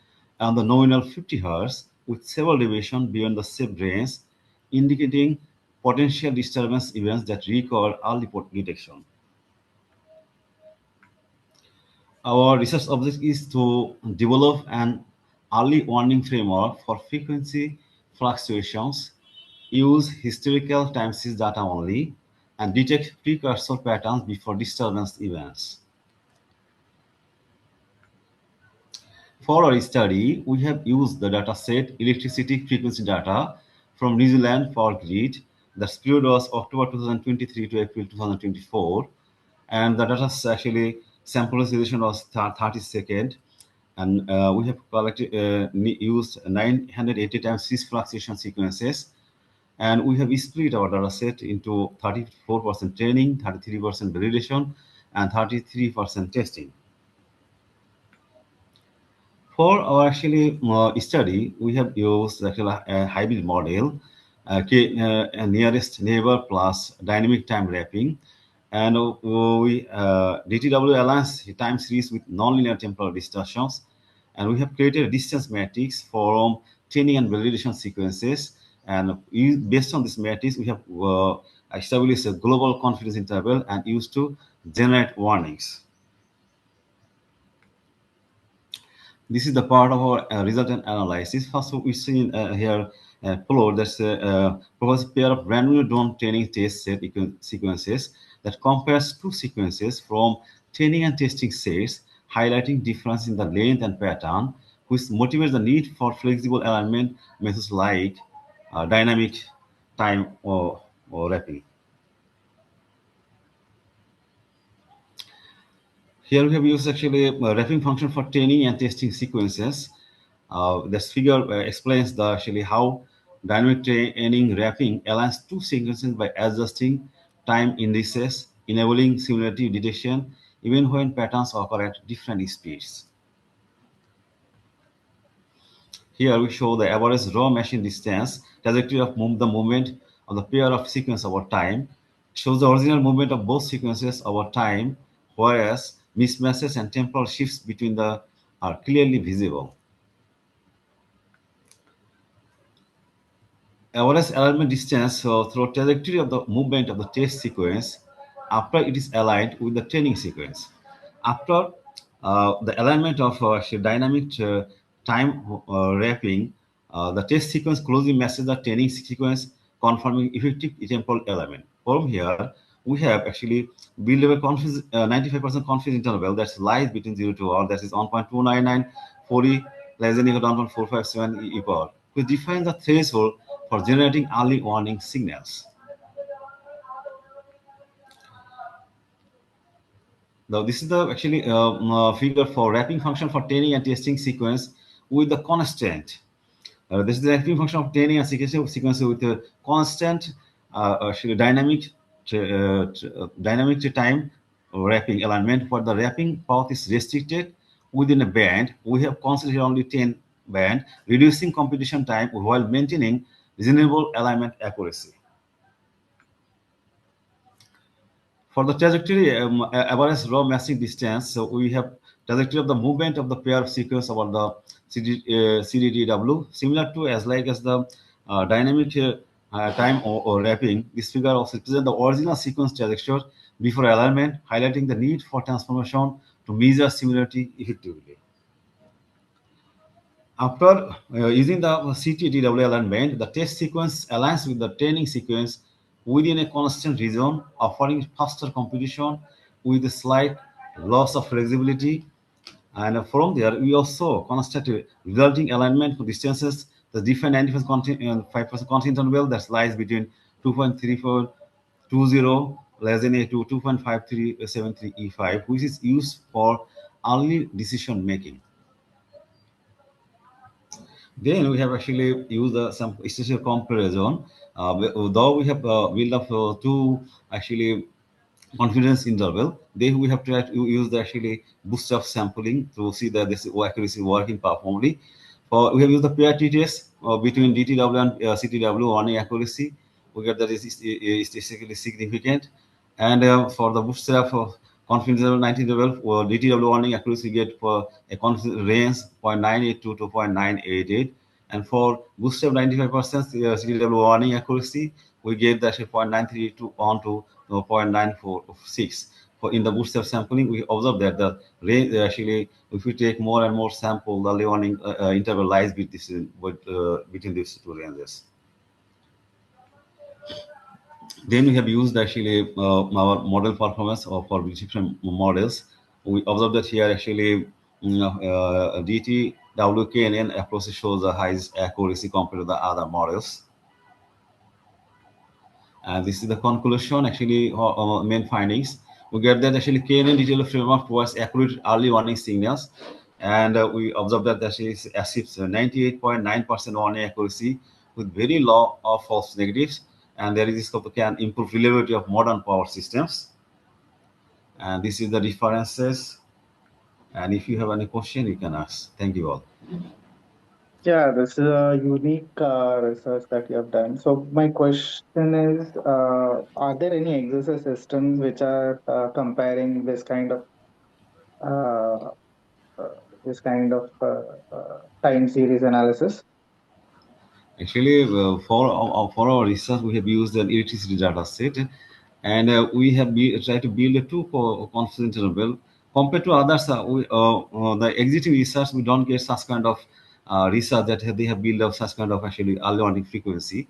on the nominal 50 Hz with several deviations beyond the safe range, indicating potential disturbance events that require early detection. Our research objective is to develop an early warning framework for frequency fluctuations, use historical time series data only, and detect precursor patterns before disturbance events. For our study, we have used the dataset electricity frequency data from New Zealand power grid. The period was October 2023 to April 2024, and the data actually sample resolution was 30 seconds. And we have collected used 980 times 6 fluctuation sequences, and we have split our dataset into 34% training, 33% validation, and 33% testing. For our study, we have used actually a hybrid model, a nearest neighbor plus dynamic time wrapping, and we DTW alliance time series with nonlinear temporal distortions, and we have created a distance matrix for training and validation sequences, and based on this matrix, we have established a global confidence interval and used to generate warnings. This is the part of our resultant analysis. First, we see here plot that's provides a pair of randomly drawn training test set sequences that compares two sequences from training and testing sets, highlighting difference in the length and pattern, which motivates the need for flexible alignment methods like dynamic time or wrapping. Here we have used actually a wrapping function for training and testing sequences. This figure explains actually how dynamic training wrapping aligns two sequences by adjusting time indices, enabling similarity detection even when patterns occur at different speeds. Here we show the average raw machine distance, trajectory of the movement of the pair of sequence over time. It shows the original movement of both sequences over time, whereas mismatches and temporal shifts between the are clearly visible. Average alignment distance through trajectory of the movement of the test sequence after it is aligned with the training sequence. After the alignment of dynamic time wrapping, the test sequence closely matches the training sequence, confirming effective temporal alignment. From here, we have actually built a 95% confidence interval that lies between 0 to 1, that is 1.29940 less than equal to 1.457 equal, which defines the threshold for generating early warning signals. Now, this is the actually figure for wrapping function for training and testing sequence with the constant. This is the wrapping function of training and sequence with a constant dynamic time wrapping alignment. Where the wrapping path is restricted within a band, we have considered only 10 band, reducing computation time while maintaining reasonable alignment accuracy. For the trajectory, average raw massing distance, so we have trajectory of the movement of the pair sequence over the CDTW, similar to as the dynamic time or wrapping. This figure also represents the original sequence trajectory before alignment, highlighting the need for transformation to measure similarity effectively. After using the CTTW alignment, the test sequence aligns with the training sequence within a constant region, offering faster computation with a slight loss of flexibility. And from there, we also construct a resulting alignment for distances the different 95% constant interval that lies between 2.3420 less than a to 2.5373 E5, which is used for early decision making. Then we have actually used some statistical comparison. Though we have built up two actually confidence interval, then we have tried to use the actually bootstrap sampling to see that this accuracy working perfectly. We have used the pair t-test between DTW and CTW on accuracy. We get that is statistically significant. And for the bootstrap confidence level 1912, DTW warning accuracy get for a confidence range 0.982 to 0.988. And for bootstrap 95% CTW warning accuracy, we get that 0.93 to on to 0.946. For in the bootstrap sampling, we observe that the range actually, if we take more and more sample, the warning interval lies between these two ranges. Then we have used actually our model performance for different models. We observe that here actually DT, WKNN approach shows the highest accuracy compared to the other models. And this is the conclusion, actually, main findings. We get that actually KNN detailed framework provides accurate early warning signals. And we observe that actually achieves 98.9% warning accuracy with very low of false negatives. And there is this can improve reliability of modern power systems. And this is the differences. And if you have any question, you can ask. Thank you all. Yeah, this is a unique research that you have done. So my question is, are there any exercise systems which are comparing uh, this kind of time series analysis? Actually, for our research, we have used an electricity data set, and we have tried to build a two confidence interval. Compared to others, the existing research, we don't get such kind of research that they have built up such kind of actually early warning frequency.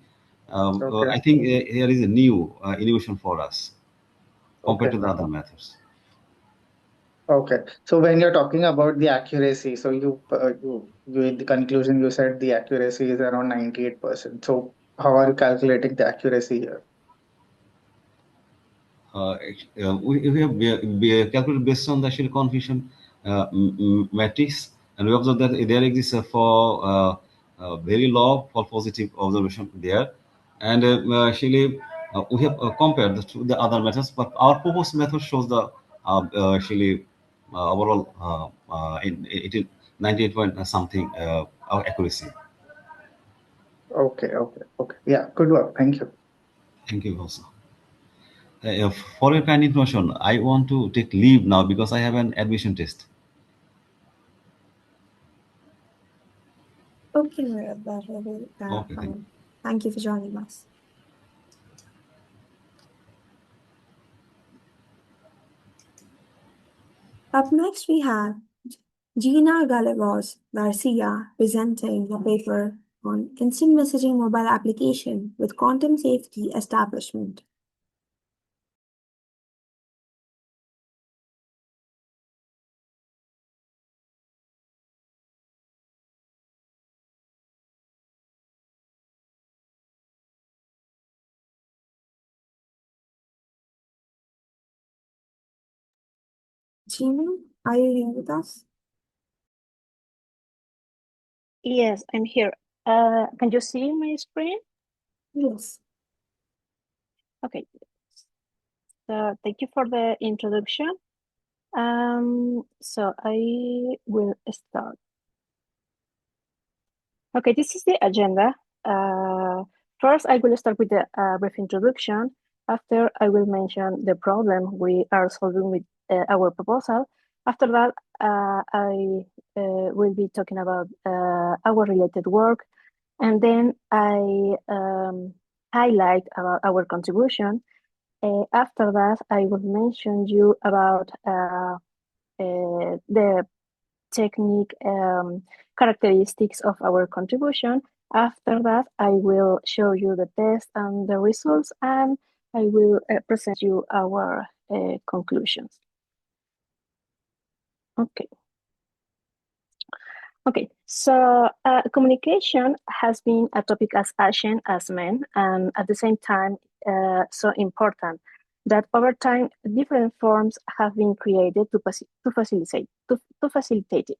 Okay. I think here is a new innovation for us compared Okay. to the other methods. Okay. So when you're talking about the accuracy, so you in the conclusion you said the accuracy is around 98%. So How are you calculating the accuracy here? We have calculated based on the actual confusion matrix, and we observe that there exists very low false positive observation there, and actually we have compared to the other methods, but our proposed method shows the actually overall it is 98 point something our accuracy. Okay, okay, okay. Yeah, good work. Thank you. Thank you also. For your kind information, I want to take leave now because I have an admission test. Okay, Murad, that will be Okay, thank you. fine. Thank you for joining us. Up next, we have Gina Gallegos Garcia presenting a paper on instant messaging mobile application with quantum safety establishment. Gina, are you here with us? Yes, I'm here. Can you see my screen? Yes. Okay. So thank you for the introduction. So I will start. Okay, this is the agenda. First, I will start with the brief introduction. After, I will mention the problem we are solving with our proposal. After that, I will be talking about our related work. And then I highlight about our contribution. After that, I will mention you about the technique characteristics of our contribution. After that, I will show you the test and the results, and I will present you our conclusions. Okay. Okay, so communication has been a topic as ancient as men, and at the same time, so important that over time, different forms have been created to facilitate it,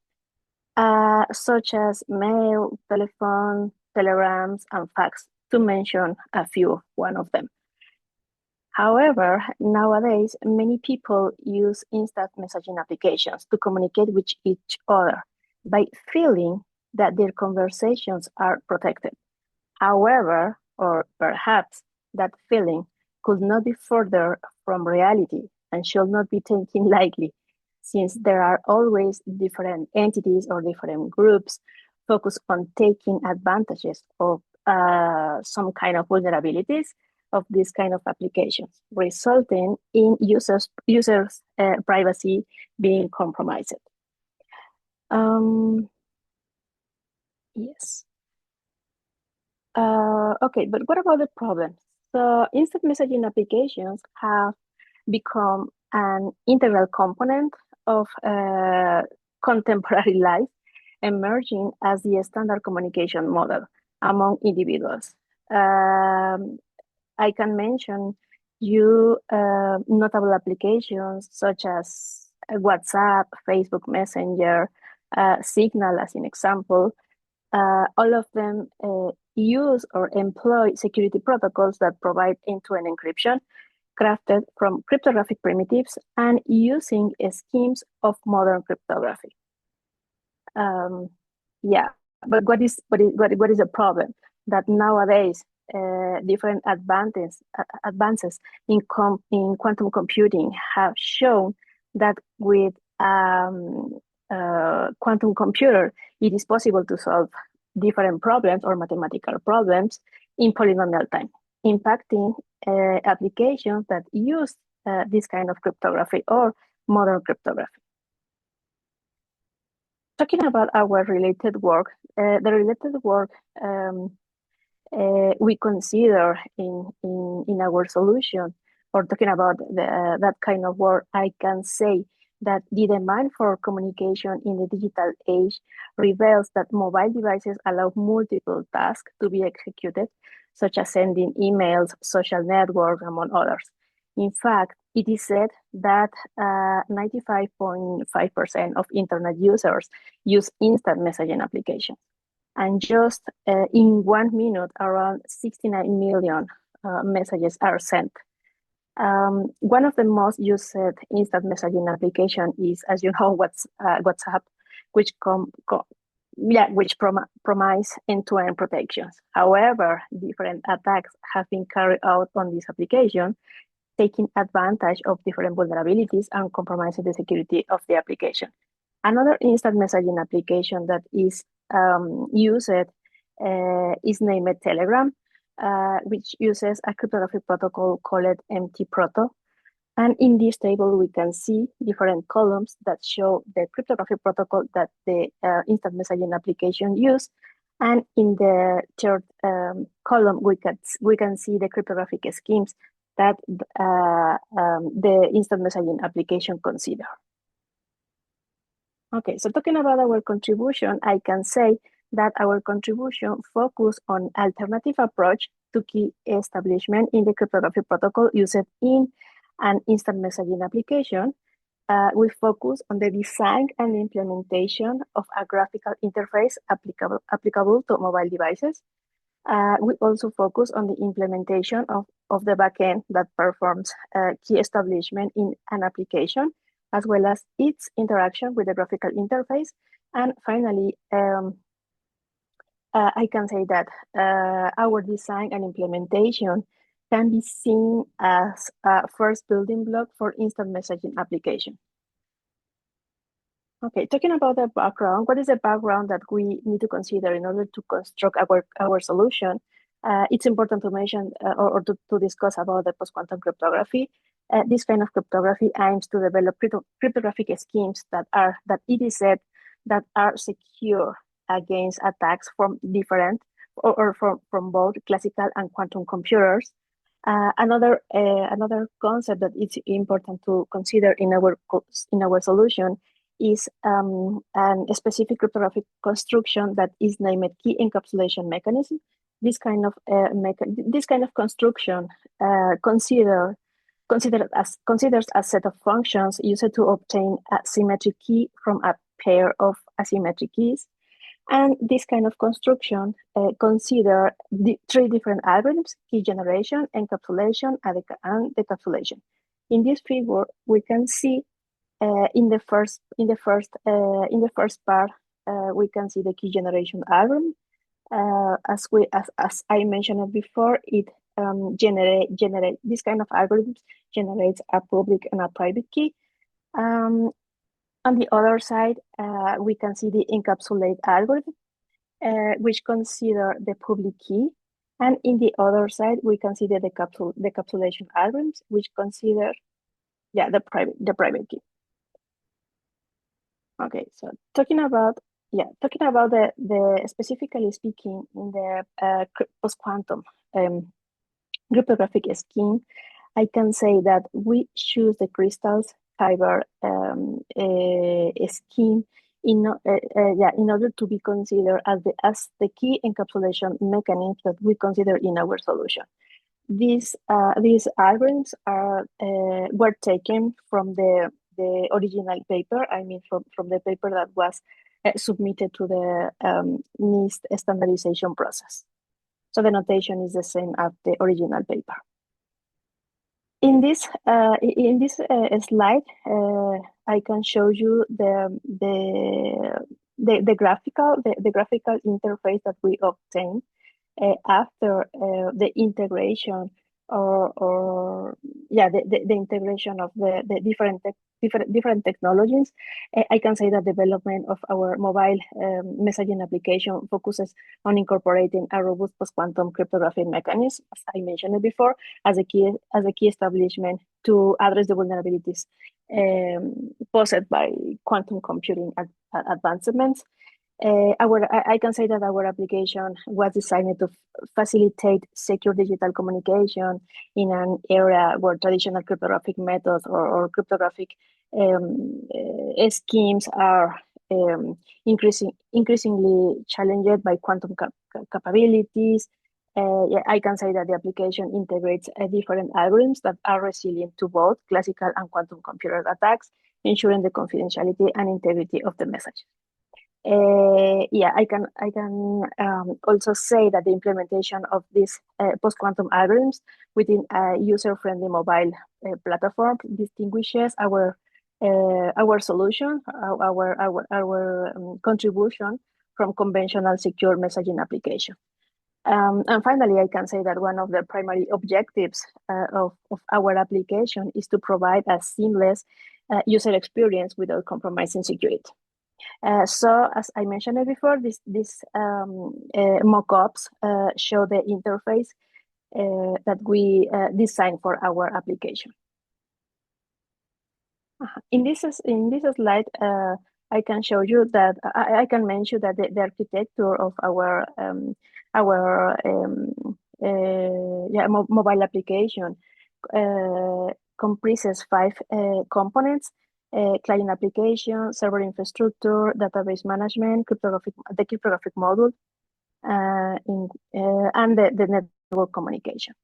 such as mail, telephone, telegrams, and fax, to mention a few, one of them. However, nowadays, many people use instant messaging applications to communicate with each other by feeling that their conversations are protected. However, or perhaps that feeling could not be further from reality and should not be taken lightly, since there are always different entities or different groups focused on taking advantages of some kind of vulnerabilities of this kind of applications, resulting in users' privacy being compromised. Yes. Okay, but what about the problems? So instant messaging applications have become an integral component of contemporary life, emerging as the standard communication model among individuals. I can mention you notable applications such as WhatsApp, Facebook Messenger, Signal as an example. All of them use or employ security protocols that provide end-to-end encryption crafted from cryptographic primitives and using schemes of modern cryptography. Yeah, but what is the problem? That nowadays different advances in quantum computing have shown that with quantum computer, it is possible to solve different problems or mathematical problems in polynomial time, impacting applications that use this kind of cryptography or modern cryptography. Talking about our related work, the related work we consider in our solution, or talking about that kind of work, I can say that the demand for communication in the digital age reveals that mobile devices allow multiple tasks to be executed, such as sending emails, social networks, among others. In fact, it is said that 95.5% of internet users use instant messaging applications. And just in 1 minute, around 69 million messages are sent. One of the most used instant messaging application is, as you know, WhatsApp, which promise end-to-end protections. However, different attacks have been carried out on this application, taking advantage of different vulnerabilities and compromising the security of the application. Another instant messaging application that is used is named Telegram, which uses a cryptographic protocol called MT-Proto. And in this table, we can see different columns that show the cryptographic protocol that the instant messaging application use. And in the third column, we can see the cryptographic schemes that the instant messaging application consider. Okay, so talking about our contribution, I can say that our contribution focus on alternative approach to key establishment in the cryptographic protocol used in an instant messaging application. We focus on the design and implementation of a graphical interface applicable to mobile devices. We also focus on the implementation of the backend that performs key establishment in an application, as well as its interaction with the graphical interface. And finally, I can say that our design and implementation can be seen as a first building block for instant messaging application. Okay, talking about the background, what is the background that we need to consider in order to construct our solution? It's important to mention or to discuss about the post-quantum cryptography. This kind of cryptography aims to develop cryptographic schemes that it is said that are secure against attacks from different or from both classical and quantum computers. Another concept that is important to consider in our solution is a specific cryptographic construction that is named key encapsulation mechanism. This kind of construction considers a set of functions used to obtain a symmetric key from a pair of asymmetric keys. And this kind of construction consider the 3 different algorithms: key generation, encapsulation, and decapsulation. In this figure, we can see in the first part, we can see the key generation algorithm. As I mentioned before, it generate this kind of algorithms generates a public and a private key. On the other side, we can see the encapsulate algorithm, which consider the public key. And in the other side, we can see the decapsulation algorithms, which consider the private key. Okay, so talking about the specifically speaking in the post-quantum cryptographic scheme, I can say that we choose the crystals fiber scheme in order to be considered as the key encapsulation mechanism that we consider in our solution. These algorithms were taken from the original paper. I mean, from the paper that was submitted to the NIST standardization process. So the notation is the same as the original paper. In this slide, I can show you the graphical interface that we obtain after the integration the integration of the different technologies. I can say that development of our mobile messaging application focuses on incorporating a robust post-quantum cryptographic mechanism, as I mentioned before, as a key establishment to address the vulnerabilities posed by quantum computing advancements. I can say that our application was designed to facilitate secure digital communication in an era where traditional cryptographic methods or cryptographic schemes are increasingly challenged by quantum capabilities. Yeah, I can say that the application integrates different algorithms that are resilient to both classical and quantum computer attacks, ensuring the confidentiality and integrity of the message. Yeah, I can also say that the implementation of these post-quantum algorithms within a user-friendly mobile platform distinguishes our solution, our contribution from conventional secure messaging application. And finally, I can say that one of the primary objectives of our application is to provide a seamless user experience without compromising security. So, as I mentioned it before, these mock-ups show the interface that we designed for our application. In this slide, I can show you that I can mention that the architecture of our mobile application comprises 5 components: client application, server infrastructure, database management, the cryptographic module, and the network communication.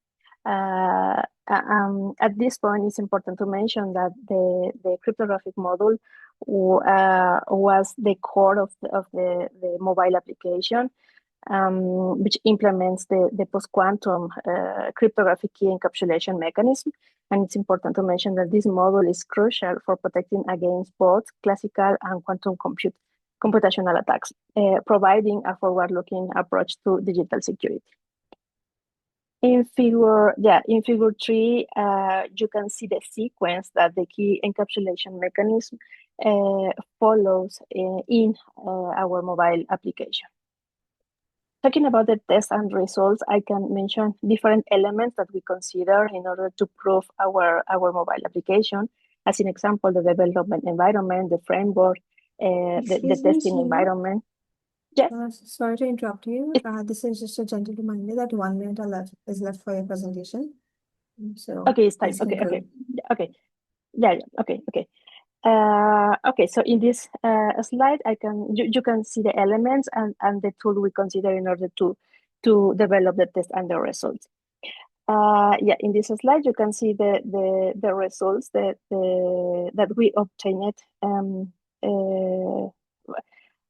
At this point, it's important to mention that the cryptographic module was the core of the mobile application, which implements the post-quantum cryptographic key encapsulation mechanism. And it's important to mention that this module is crucial for protecting against both classical and quantum computational attacks, providing a forward-looking approach to digital security. In figure 3, you can see the sequence that the key encapsulation mechanism follows in our mobile application. Talking about the test and results, I can mention different elements that we consider in order to prove our mobile application. As an example, the development environment, the framework, the testing environment. Yes. Sorry to interrupt you. This is just a gentle reminder that 1 minute is left for your presentation. So okay, it's time. Okay. Yeah. Okay. So in this slide, you can see the elements and the tool we consider in order to develop the test and the results. In this slide, you can see the results that we obtained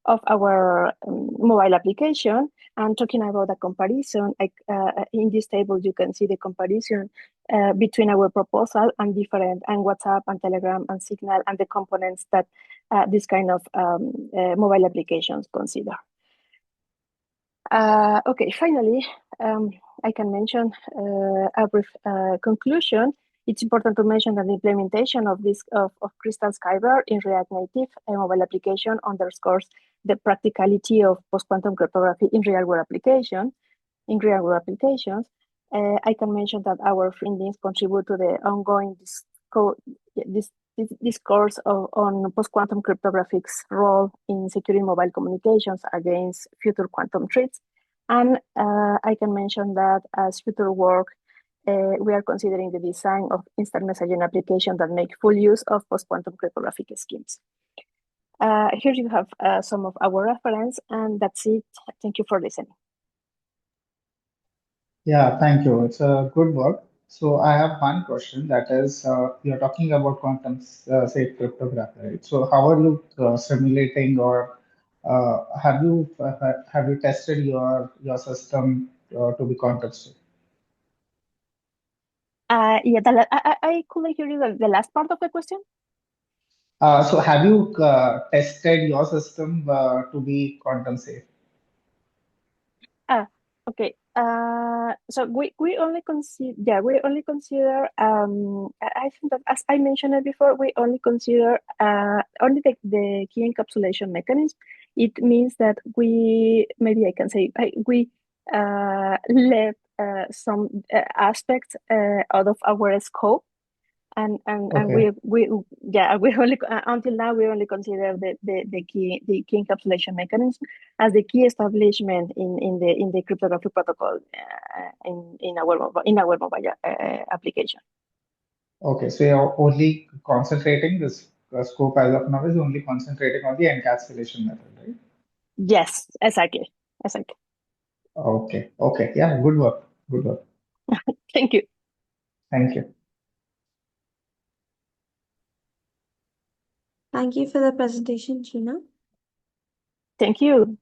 of our mobile application. And talking about the comparison, in this table, you can see the comparison between our proposal and WhatsApp and Telegram and Signal and the components that this kind of mobile applications consider. Okay, finally, I can mention a brief conclusion. It's important to mention that the implementation of Crystal Skyber in React Native mobile application underscores the practicality of post-quantum cryptography in real-world applications. I can mention that our findings contribute to the ongoing discourse on post-quantum cryptography's role in securing mobile communications against future quantum threats. And I can mention that as future work, we are considering the design of instant messaging applications that make full use of post-quantum cryptographic schemes. Here you have some of our reference, and that's it. Thank you for listening. Yeah, thank you. It's a good work. So I have one question, that is, you're talking about quantum safe cryptography, right? So how are you simulating, or have you tested your system to be quantum safe? Yeah, I couldn't hear you the last part of the question. So have you tested your system to be quantum safe? Okay. So we only consider I think that, as I mentioned it before, we only consider only the key encapsulation mechanism. It means that we left some aspects out of our scope. And Okay. we only until now we only consider the key encapsulation mechanism as the key establishment in the cryptographic protocol in our mobile application. Okay, so you're only concentrating this scope as of now is only concentrating on the encapsulation method, right? Yes, exactly. Exactly. Okay. Okay. Yeah. Good work. Good work. Thank you. Thank you. Thank you for the presentation, Sheena. Thank you.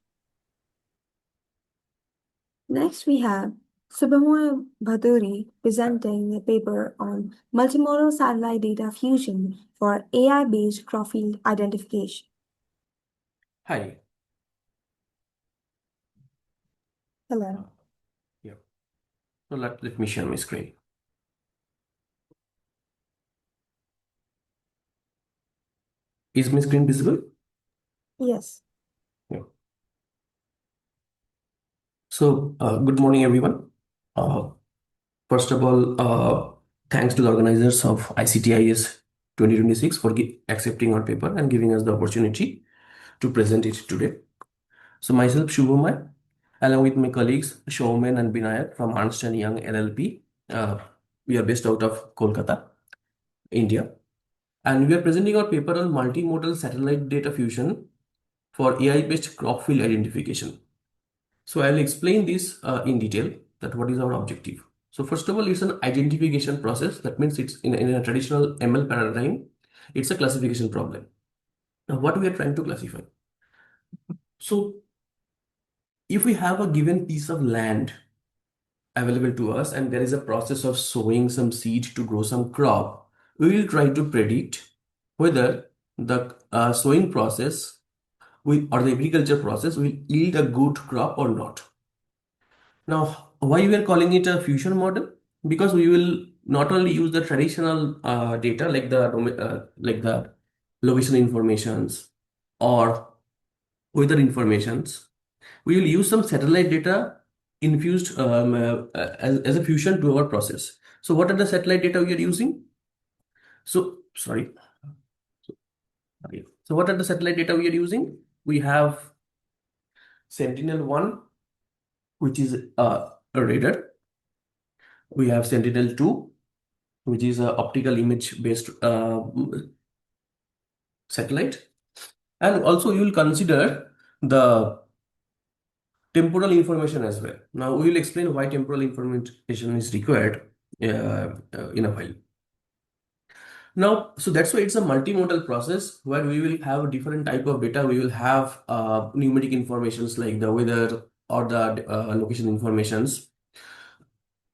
Next, we have Subhamoy Bhaduri presenting a paper on multimodal satellite data fusion for AI-based crop field identification. Hi. Hello. Yeah. So let me share my screen. Is my screen visible? Yes. Yeah. So good morning, everyone. First of all, thanks to the organizers of ICTIS 2026 for accepting our paper and giving us the opportunity to present it today. So myself, Shubhamay, along with my colleagues Showman and Binayak from Ernst & Young LLP, we are based out of Kolkata, India. And we are presenting our paper on multimodal satellite data fusion for AI-based crop field identification. So I'll explain this in detail, that what is our objective. So first of all, it's an identification process. That means it's in a traditional ML paradigm, it's a classification problem. Now what we are trying to classify. So if we have a given piece of land available to us and there is a process of sowing some seed to grow some crop, we will try to predict whether the sowing process or the agriculture process will yield a good crop or not. Now, why we are calling it a fusion model? Because we will not only use the traditional data like the location informations or weather informations. We will use some satellite data infused as a fusion to our process. So, what are the satellite data we are using? So, sorry. Okay. So, what are the satellite data we are using? We have Sentinel-1, which is a radar. We have Sentinel-2, which is an optical image based satellite. And also you will consider the temporal information as well. Now we will explain why temporal information is required in a while. Now, so that's why it's a multimodal process where we will have a different type of data. We will have numeric informations like the weather or the location informations,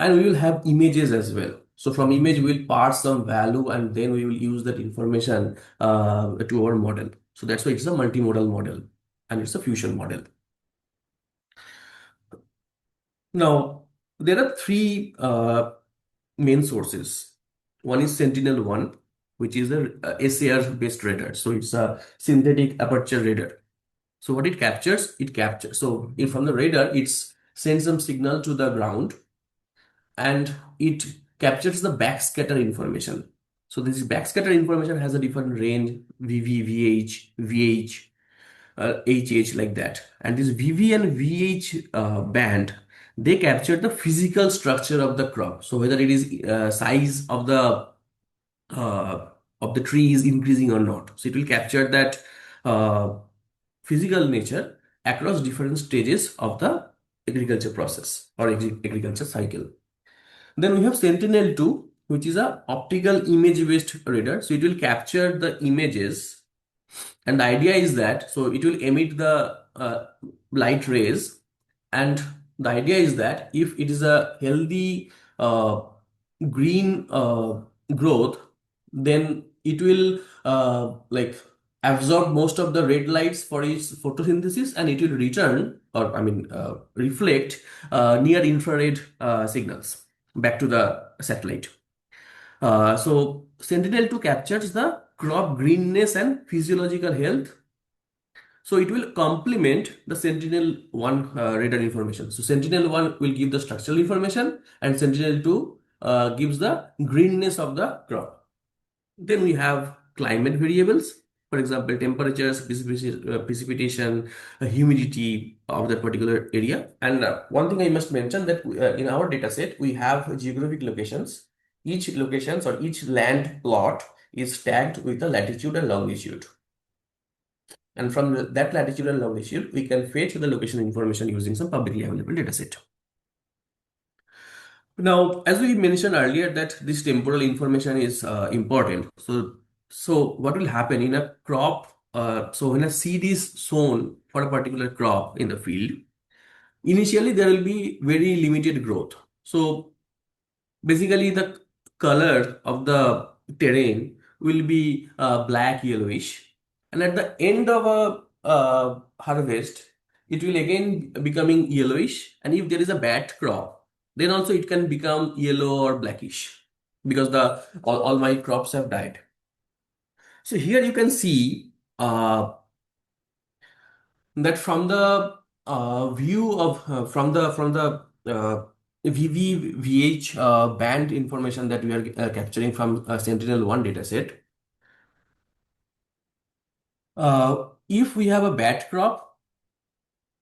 and we will have images as well. So from image, we will parse some value and then we will use that information to our model. So that's why it's a multimodal model and it's a fusion model. Now, there are three main sources. One is Sentinel-1, which is a SAR-based radar. So it's a synthetic aperture radar. So what it captures, so from the radar, it sends some signal to the ground and it captures the backscatter information. So this backscatter information has a different range, VV, VH, VH, HH like that. And this VV and VH band, they capture the physical structure of the crop. So whether it is size of the tree is increasing or not. So it will capture that physical nature across different stages of the agriculture process or agriculture cycle. Then we have Sentinel-2, which is a optical image-based radar. So it will capture the images, and the idea is that so it will emit the light rays, and the idea is that if it is a healthy green growth, then it will like absorb most of the red lights for its photosynthesis, and it will return or reflect near infrared signals back to the satellite. So Sentinel-2 captures the crop greenness and physiological health. So it will complement the Sentinel-1 radar information. So Sentinel-1 will give the structural information and Sentinel-2 gives the greenness of the crop. Then we have climate variables. For example, temperatures, precipitation, humidity of that particular area. And one thing I must mention that in our data set, we have geographic locations. Each locations or each land plot is tagged with the latitude and longitude. And from that latitude and longitude, we can fetch the location information using some publicly available dataset. Now, as we mentioned earlier, that this temporal information is important. So what will happen in a crop? So when a seed is sown for a particular crop in the field, initially there will be very limited growth. So basically, the color of the terrain will be black yellowish, and at the end of a harvest, it will again becoming yellowish. And if there is a bad crop, then also it can become yellow or blackish because all my crops have died. So here you can see that from the view of from the VVVH band information that we are capturing from Sentinel-1 dataset, if we have a bad crop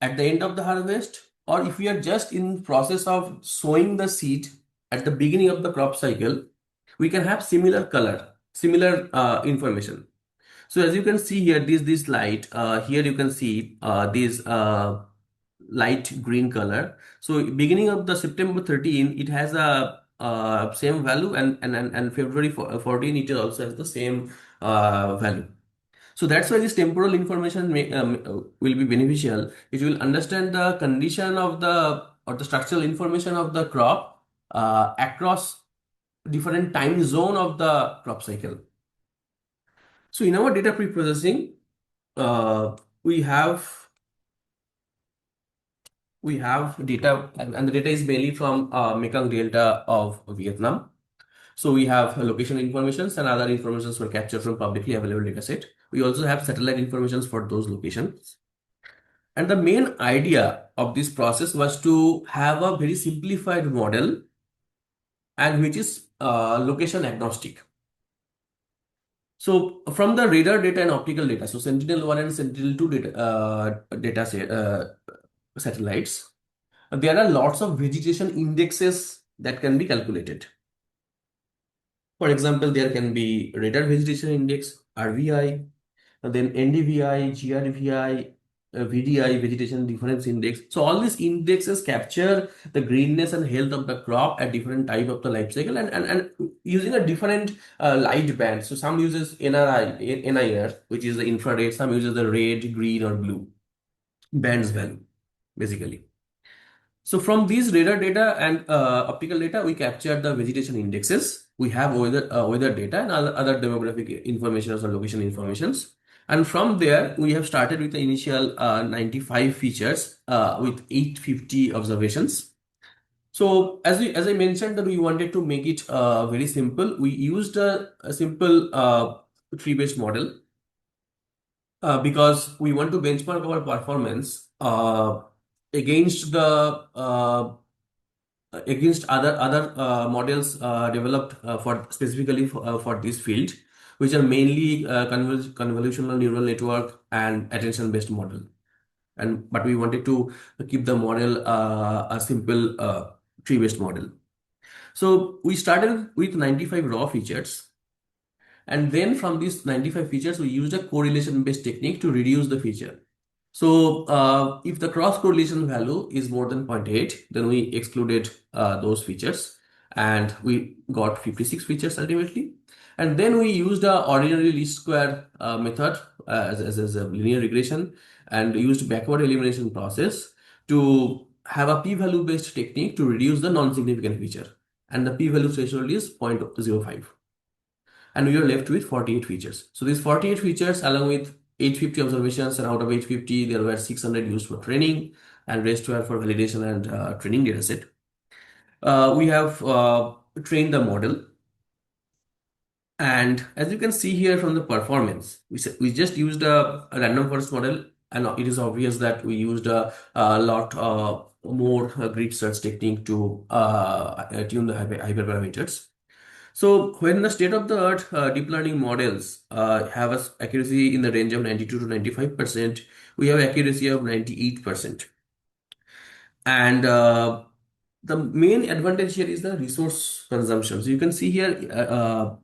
at the end of the harvest, or if we are just in process of sowing the seed at the beginning of the crop cycle, we can have similar color, similar information. So as you can see here, this light here you can see this light green color. So beginning of the September 13, it has a same value, and February 14 it also has the same value. So that's why this temporal information will be beneficial. It will understand the condition of the or the structural information of the crop across different time zone of the crop cycle. So in our data pre-processing, we have data, and the data is mainly from Mekong Delta of Vietnam. So we have location informations and other informations were captured from publicly available dataset. We also have satellite informations for those locations. And the main idea of this process was to have a very simplified model and which is location agnostic. So from the radar data and optical data, so Sentinel-1 and Sentinel-2 data satellites, there are lots of vegetation indexes that can be calculated. For example, there can be radar vegetation index, RVI, then NDVI, GRVI, VDI, vegetation difference index. So all these indexes capture the greenness and health of the crop at different type of the life cycle, and using a different light band. So some uses NIR, which is the infrared, some uses the red, green, or blue bands value, basically. So from these radar data and optical data, we capture the vegetation indexes. We have weather data and other demographic information or location informations. And from there, we have started with the initial 95 features with 850 observations. So as I mentioned that we wanted to make it very simple, we used a simple tree-based model because we want to benchmark our performance against other models developed for specifically for this field, which are mainly convolutional neural network and attention based model. But we wanted to keep the model a simple tree based model. So we started with 95 raw features, and then from these 95 features we used a correlation based technique to reduce the feature. So if the cross correlation value is more than 0.8, then we excluded those features, and we got 56 features ultimately. And then we used a ordinary least square method as a linear regression, and used backward elimination process to have a p-value based technique to reduce the non-significant feature. And the p-value threshold is 0.05. And we are left with 48 features. So these 48 features along with 850 observations, and out of 850 there were 600 used for training and rest were for validation and training data set. We have trained the model, and as you can see here from the performance, we just used a random forest model, and it is obvious that we used a lot more grid search technique to tune the hyperparameters. So when the state-of-the-art deep learning models have an accuracy in the range of 92 to 95%, we have accuracy of 98%. And the main advantage here is the resource consumption. So you can see here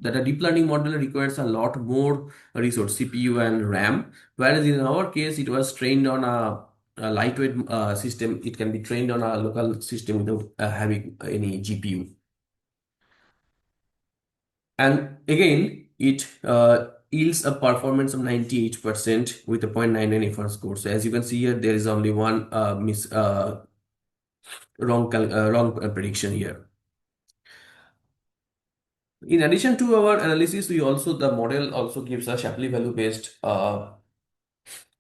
that a deep learning model requires a lot more resource, CPU and RAM, whereas in our case, it was trained on a lightweight system. It can be trained on a local system without having any GPU. And again, it yields a performance of 98% with a 0.99 FR score. So as you can see here, there is only one wrong prediction here. In addition to our analysis, the model also gives a Shapley value based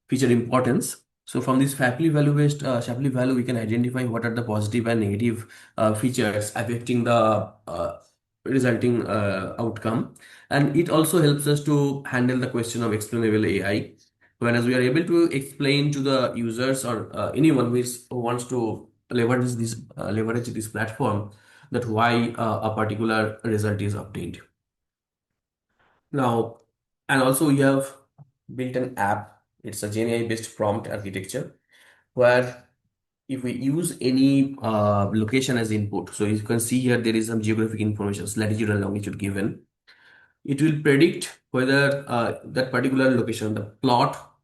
feature importance. So from this Shapley value based Shapley value, we can identify what are the positive and negative features affecting the resulting outcome, and it also helps us to handle the question of explainable AI. Whereas we are able to explain to the users or anyone who wants to leverage this platform that why a particular result is obtained. Now, and also we have built an app. It's a GenAI based prompt architecture where if we use any location as input, so you can see here there is some geographic information, latitude and longitude given. It will predict whether that particular location, the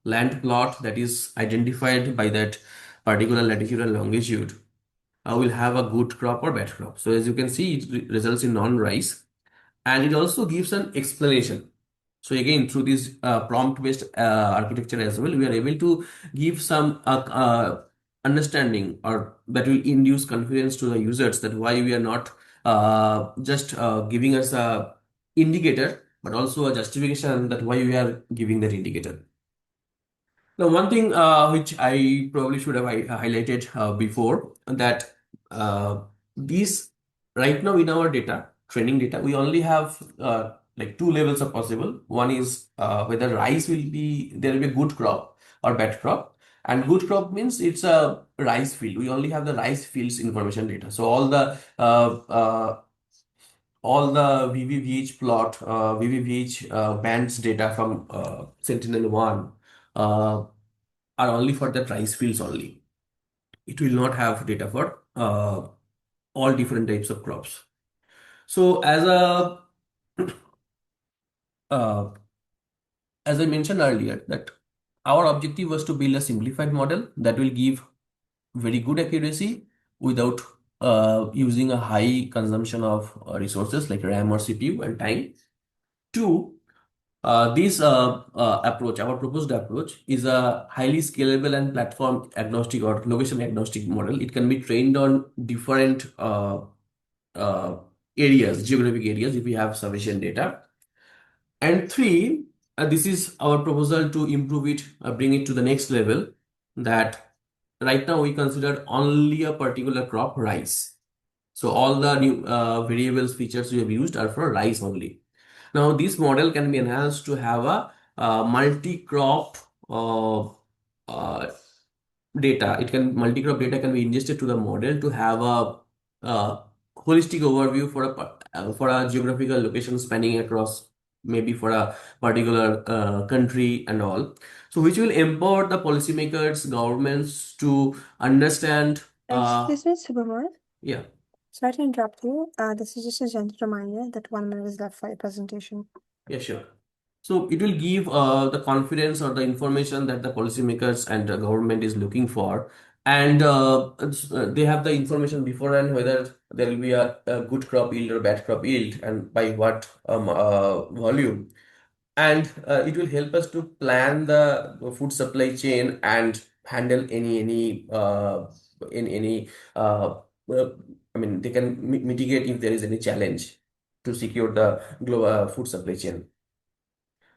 land plot that is identified by that particular latitude and longitude, will have a good crop or bad crop. So as you can see, it results in non-rice, and it also gives an explanation. So again, through this prompt-based architecture as well, we are able to give some understanding or that will induce confidence to the users that why we are not just giving us a indicator, but also a justification that why we are giving that indicator. Now, one thing which I probably should have highlighted before, that these right now in our training data, we only have like two levels are possible. One is whether there will be a good crop or bad crop. And good crop means it's a rice field. We only have the rice fields information data. So all the VVVH plot, VVVH bands data from Sentinel-1 are only for the rice fields only. It will not have data for all different types of crops. So as I mentioned earlier, that our objective was to build a simplified model that will give very good accuracy without using a high consumption of resources like RAM or CPU and time. Two, this approach, our proposed approach, is a highly scalable and platform agnostic or location agnostic model. It can be trained on different geographic areas if we have sufficient data. And three, this is our proposal to improve it, bring it to the next level, that right now we consider only a particular crop, rice. So all the new variables features we have used are for rice only. Now this model can be enhanced to have a multi-crop data. Multi-crop data can be ingested to the model to have a holistic overview for a geographical location spanning across maybe for a particular country and all. So which will empower the policymakers, governments to understand. Excuse me, Subhamar. Yeah. Sorry to interrupt you. This is just a gentle reminder that 1 minute is left for your presentation. Yeah, sure. So it will give the confidence or the information that the policymakers and the government is looking for, and they have the information beforehand whether there will be a good crop yield or bad crop yield and by what volume, and it will help us to plan the food supply chain and handle any I mean they can mitigate if there is any challenge to secure the global food supply chain.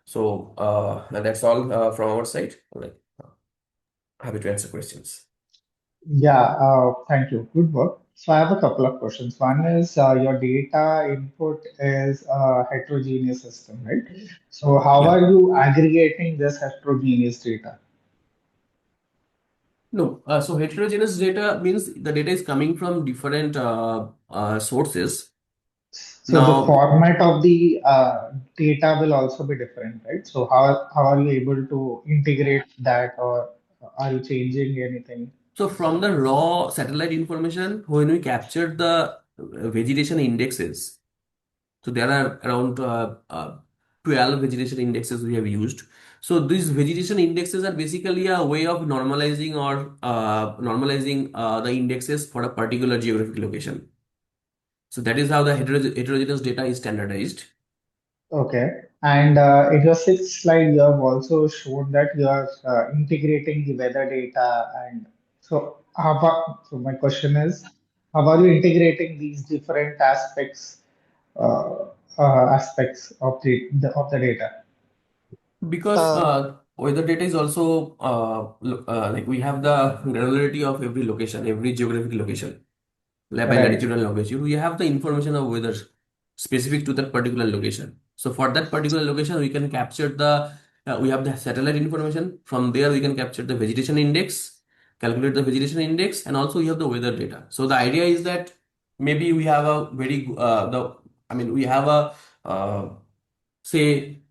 So that's all from our side. Like, happy to answer questions. Yeah, thank you. Good work. So I have a couple of questions. One is your data input is a heterogeneous system, right? So how Yeah. are you aggregating this heterogeneous data? No, so heterogeneous data means the data is coming from different sources. So the Now, format of the data will also be different, right? So how are you able to integrate that, or are you changing anything? So from the raw satellite information, when we captured the vegetation indexes, so there are around 12 vegetation indexes we have used. So these vegetation indexes are basically a way of normalizing or normalizing the indexes for a particular geographic location. So that is how the heterogeneous data is standardized. Okay. And in your sixth slide, you have also shown that you are integrating the weather data. And so my question is, how are you integrating these different uh, aspects of the data? Because Uh, weather data is also like we have the granularity of every location, every geographic location, by latitude Right. and longitude. We have the information of weather specific to that particular location. So for that particular location, we can capture we have the satellite information. From there, we can capture the vegetation index, calculate the vegetation index, and also we have the weather data. So the idea is that maybe we have a we have a say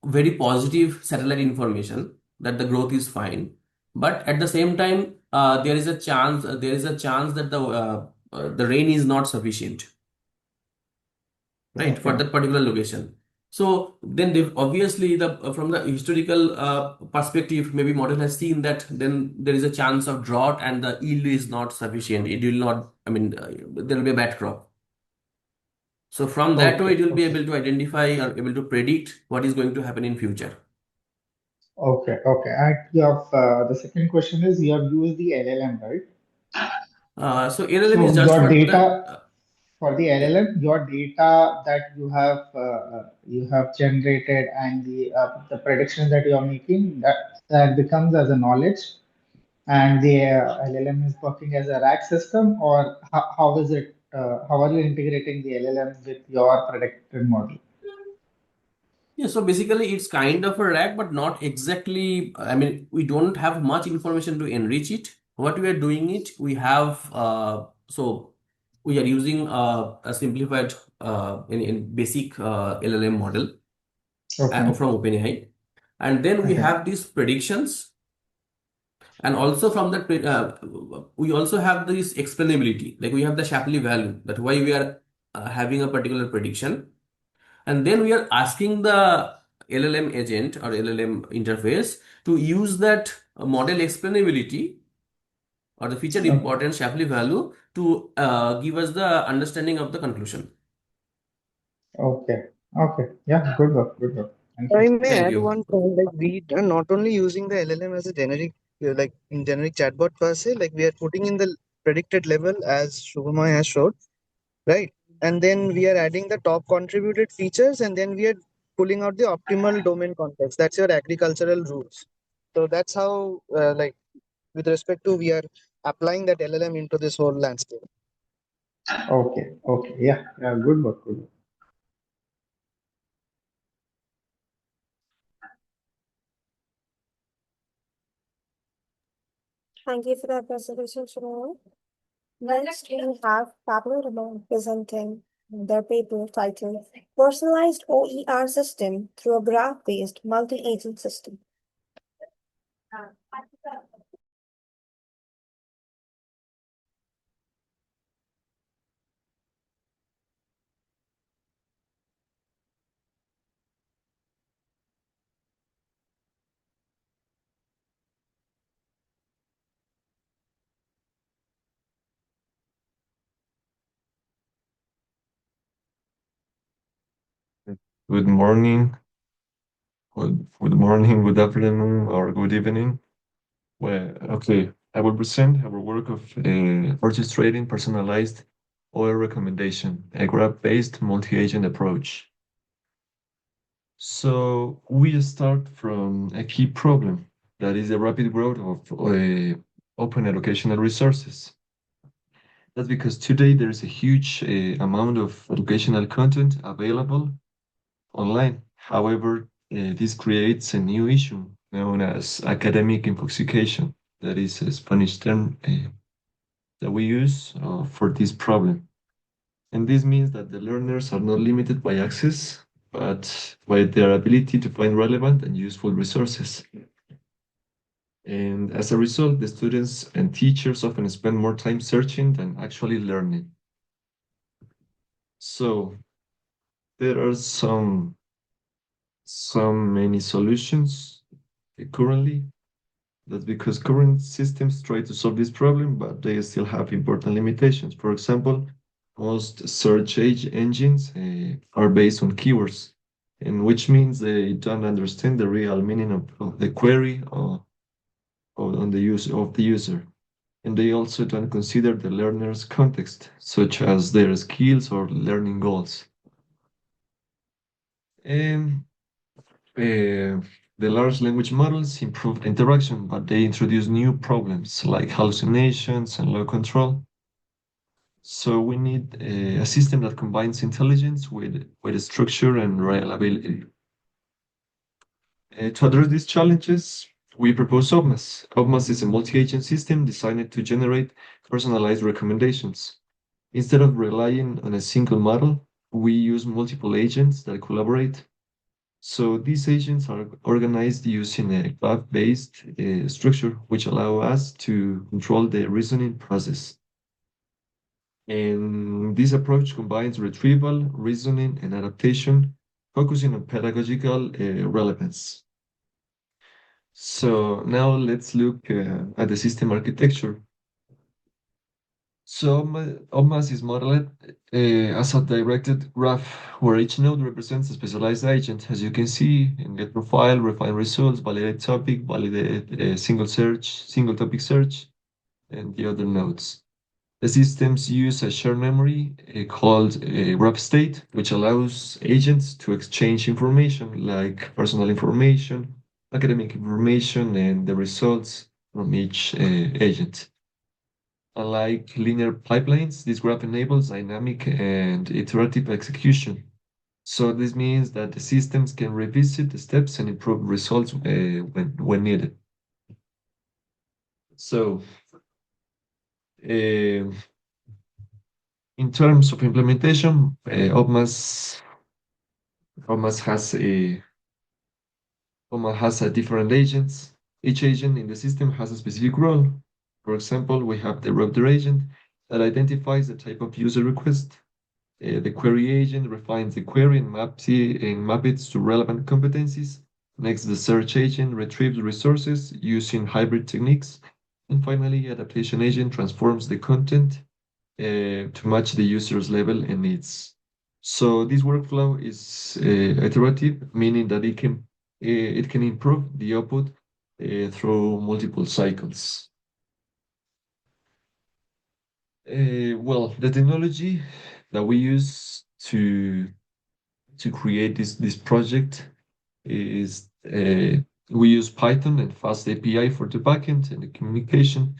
very positive satellite information that the growth is fine, but at the same time there is a chance that the rain is not sufficient, right, for Okay. that particular location. So then obviously the from the historical perspective, maybe model has seen that then there is a chance of drought and the yield is not sufficient. It will not, there will be a bad crop. So from that way, Okay. it will be Okay. able to identify or able to predict what is going to happen in future. Okay. Okay. And the second question is you have used the LLM, right? So LLM is So just your for the data for the yeah. LLM, your data that you have generated and the predictions that you are making that becomes as a knowledge, and the LLM is working as a rack system, or how is it? How are you integrating the LLM with your predicted model? Yeah, so basically it's kind of a rack, but not exactly. We don't have much information to enrich it. What we are doing it, we have so we are using a simplified in basic LLM model Okay. from OpenAI, and then we Okay. have these predictions, and also from that we also have this explainability. Like we have the Shapley value, that why we are having a particular prediction. And then we are asking the LLM agent or LLM interface to use that model explainability or the feature Okay. importance Shapley value to give us the understanding of the conclusion. Okay. Okay. Yeah. Good work. Good work. Thank you. I may Thank add you. one point, like we are not only using the LLM as a generic, like in generic chatbot per se, like we are putting in the predicted level as Shubhamay has showed, right? And then we are adding the top contributed features, and then we are pulling out the optimal domain context. That's your agricultural rules. So that's how, with respect to, we are applying that LLM into this whole landscape. Okay. Okay. Yeah. Yeah. Good work. Good work. Thank you for that presentation, Shimon. Next, we have Pablo Ramon presenting their paper titled Personalized OER System Through a Graph-Based Multi-Agent System. Good morning, good morning, good afternoon, or good evening. Well, okay, I will present our work of orchestrating personalized OR recommendation, a graph-based multi-agent approach. So we start from a key problem, that is the rapid growth of open educational resources. That's because today there is a huge amount of educational content available online. However, this creates a new issue known as academic intoxication. That is a Spanish term that we use for this problem. And this means that the learners are not limited by access, but by their ability to find relevant and useful resources. And as a result, the students and teachers often spend more time searching than actually learning. So there are many solutions currently. That's because current systems try to solve this problem, but they still have important limitations. For example, most search engines are based on keywords, and which means they don't understand the real meaning of the query or on the use of the user. And they also don't consider the learner's context, such as their skills or learning goals. And the large language models improve interaction, but they introduce new problems like hallucinations and low control. So we need a system that combines intelligence with structure and reliability. To address these challenges, we propose OPMAS. OPMAS is a multi-agent system designed to generate personalized recommendations. Instead of relying on a single model, we use multiple agents that collaborate. So these agents are organized using a graph-based structure, which allow us to control the reasoning process. And this approach combines retrieval, reasoning, and adaptation, focusing on pedagogical relevance. So now let's look at the system architecture. So OMAS is modeled as a directed graph where each node represents a specialized agent. As you can see in get profile, refine results, validate topic, validate single topic search, and the other nodes. The systems use a shared memory called graph state, which allows agents to exchange information like personal information, academic information, and the results from each agent. Unlike linear pipelines, this graph enables dynamic and iterative execution. So this means that the systems can revisit the steps and improve results when needed. So in terms of implementation, OPMAS has a different agents. Each agent in the system has a specific role. For example, we have the router agent that identifies the type of user request. The query agent refines the query and maps it to relevant competencies. Next, the search agent retrieves resources using hybrid techniques. And finally, adaptation agent transforms the content to match the user's level and needs. So this workflow is iterative, meaning that it can improve the output through multiple cycles. Well, the technology that we use to create this project is we use Python and Fast API for the backend and the communication.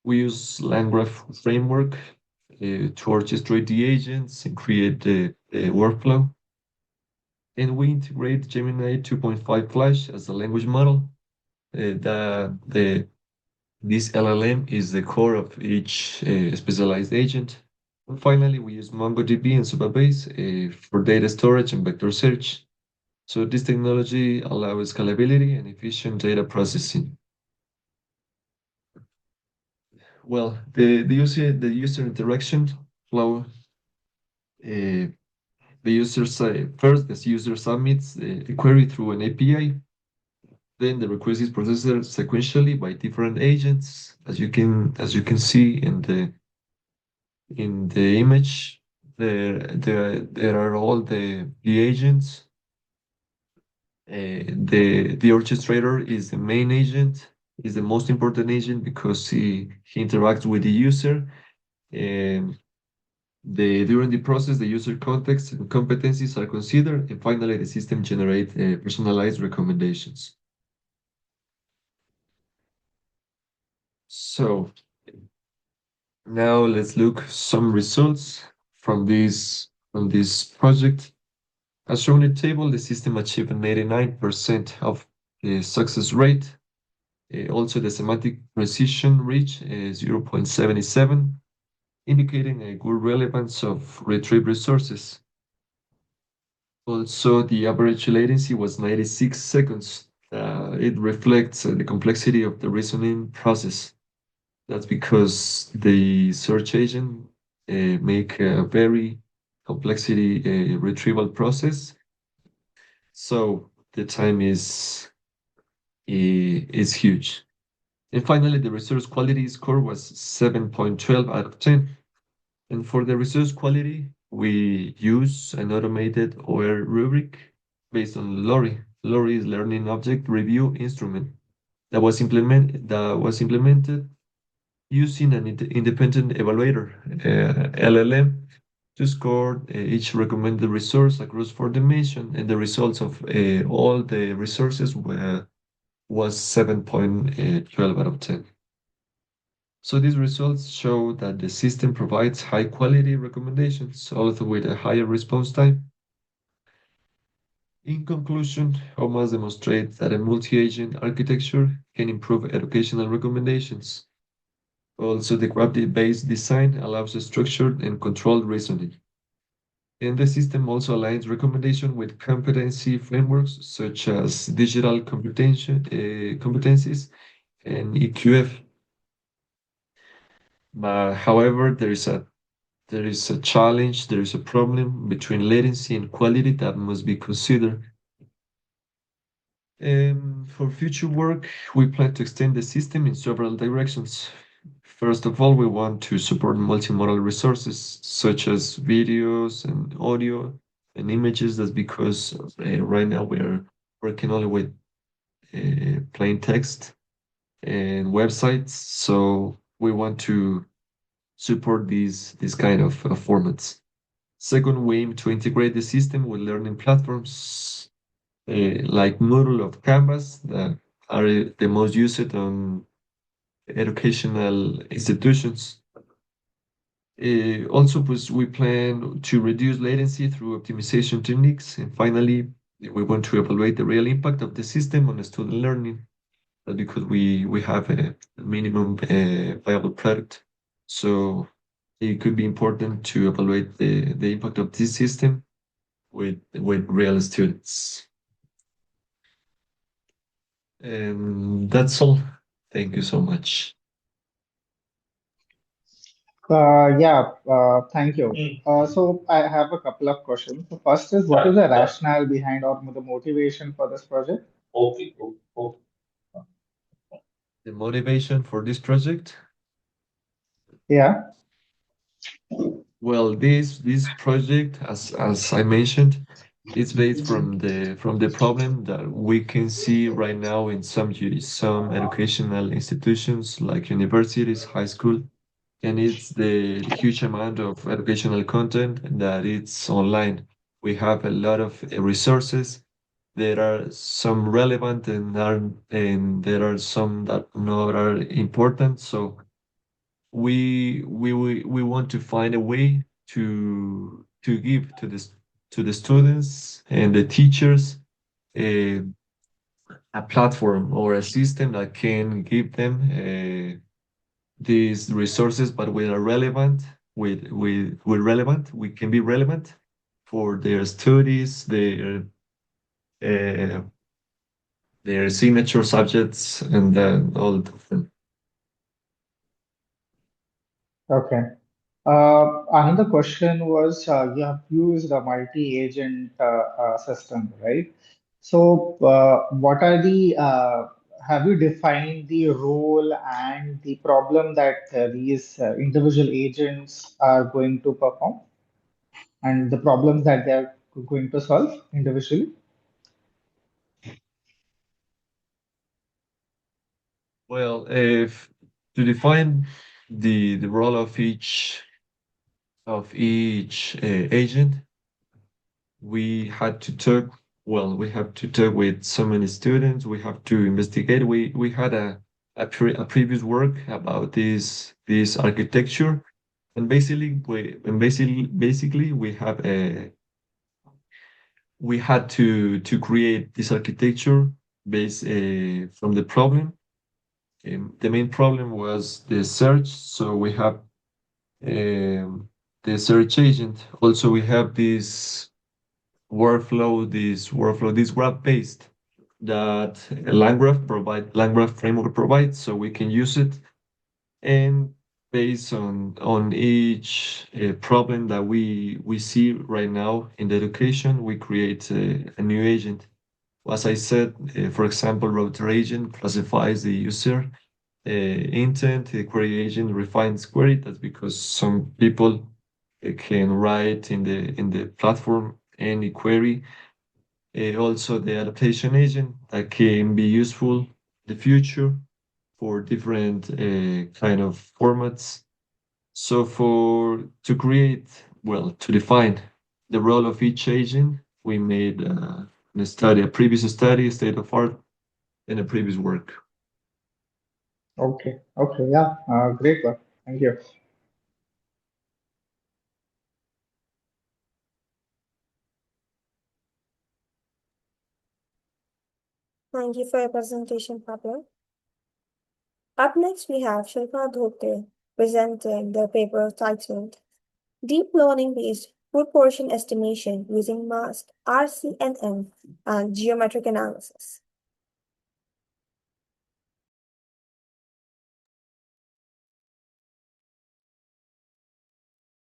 We use LangGraph framework to orchestrate the agents and create the workflow. And we integrate Gemini 2.5 Flash as a language model. This LLM is the core of each specialized agent. And finally, we use MongoDB and Supabase for data storage and vector search. So this technology allows scalability and efficient data processing. Well, the user interaction flow. The user first, the user submits a query through an API. Then the request is processed sequentially by different agents, as you can see in the image. There are all the agents. The orchestrator is the main agent, is the most important agent because he interacts with the user. And during the process, the user context and competencies are considered, and finally, the system generates personalized recommendations. So now let's look some results from this project. As shown in the table, the system achieved an 89% of success rate. Also, the semantic precision reached 0.77, indicating a good relevance of retrieved resources. Also, the average latency was 96 seconds It reflects the complexity of the reasoning process. That's because the search agent make a very complexity retrieval process. So the time is huge. And finally, the resource quality score was 7.12 out of 10. And for the resource quality, we use an automated OR rubric based on LORI. LORI is Learning Object Review Instrument that was implemented using an independent evaluator, LLM, to score each recommended resource across 4 dimensions, and the results of all the resources was 7.12 out of 10. So these results show that the system provides high quality recommendations, also with a higher response time. In conclusion, OMAS demonstrates that a multi-agent architecture can improve educational recommendations. Also, the gravity-based design allows a structured and controlled reasoning. And the system also aligns recommendation with competency frameworks such as digital competencies and EQF. But however, there is a challenge, there is a problem between latency and quality that must be considered. For future work, we plan to extend the system in several directions. First of all, we want to support multimodal resources such as videos and audio and images. That's because right now we're working only with plain text and websites. So we want to support these kind of formats. Second, we aim to integrate the system with learning platforms like Moodle of Canvas that are the most used on educational institutions. Also, we plan to reduce latency through optimization techniques. And finally, we want to evaluate the real impact of the system on student learning because we have a minimum viable product. So it could be important to evaluate the impact of this system with real students. And that's all. Thank you so much. Thank you. So I have a couple of questions. The first is, what is the rationale behind or the motivation for this project? The motivation for this project? Yeah. Well, this project, as I mentioned, it's based from the problem that we can see right now in some educational institutions like universities, high school, and it's the huge amount of educational content that it's online. We have a lot of resources. There are some relevant and there are some that not are important. So we want to find a way to give to the students and the teachers a platform or a system that can give them these resources, but with a relevant with relevant, we can be relevant for their studies, uh, their signature subjects, and then all of them. Okay. Another question was, you have used a multi-agent system, right? So, what are have you defined the role and the problem that these individual agents are going to perform and the problems that they're going to solve individually? Well, if to define the role of each agent, we had to talk. Well, we have to talk with so many students. We have to investigate. We had a previous work about this architecture, and basically we had to create this architecture based from the problem. The main problem was the search, so we have the search agent. Also, we have this workflow, this graph-based. that Landgraph framework provides, so we can use it. And based on each problem that we see right now in the education, we create a new agent. As I said, for example, router agent classifies the user intent, the query agent refines query. That's because some people can write in the platform any query. Also, the adaptation agent that can be useful in the future for different kind of formats. So to define the role of each agent, we made a previous study, state of art, and a previous work. Okay. Okay. Yeah. Great work. Thank you. Thank you for your presentation, Pablo. Up next, we have Shilpa Dhopte presenting the paper titled Deep Learning-Based Food Portion Estimation Using Mask, RCNN, and Geometric Analysis.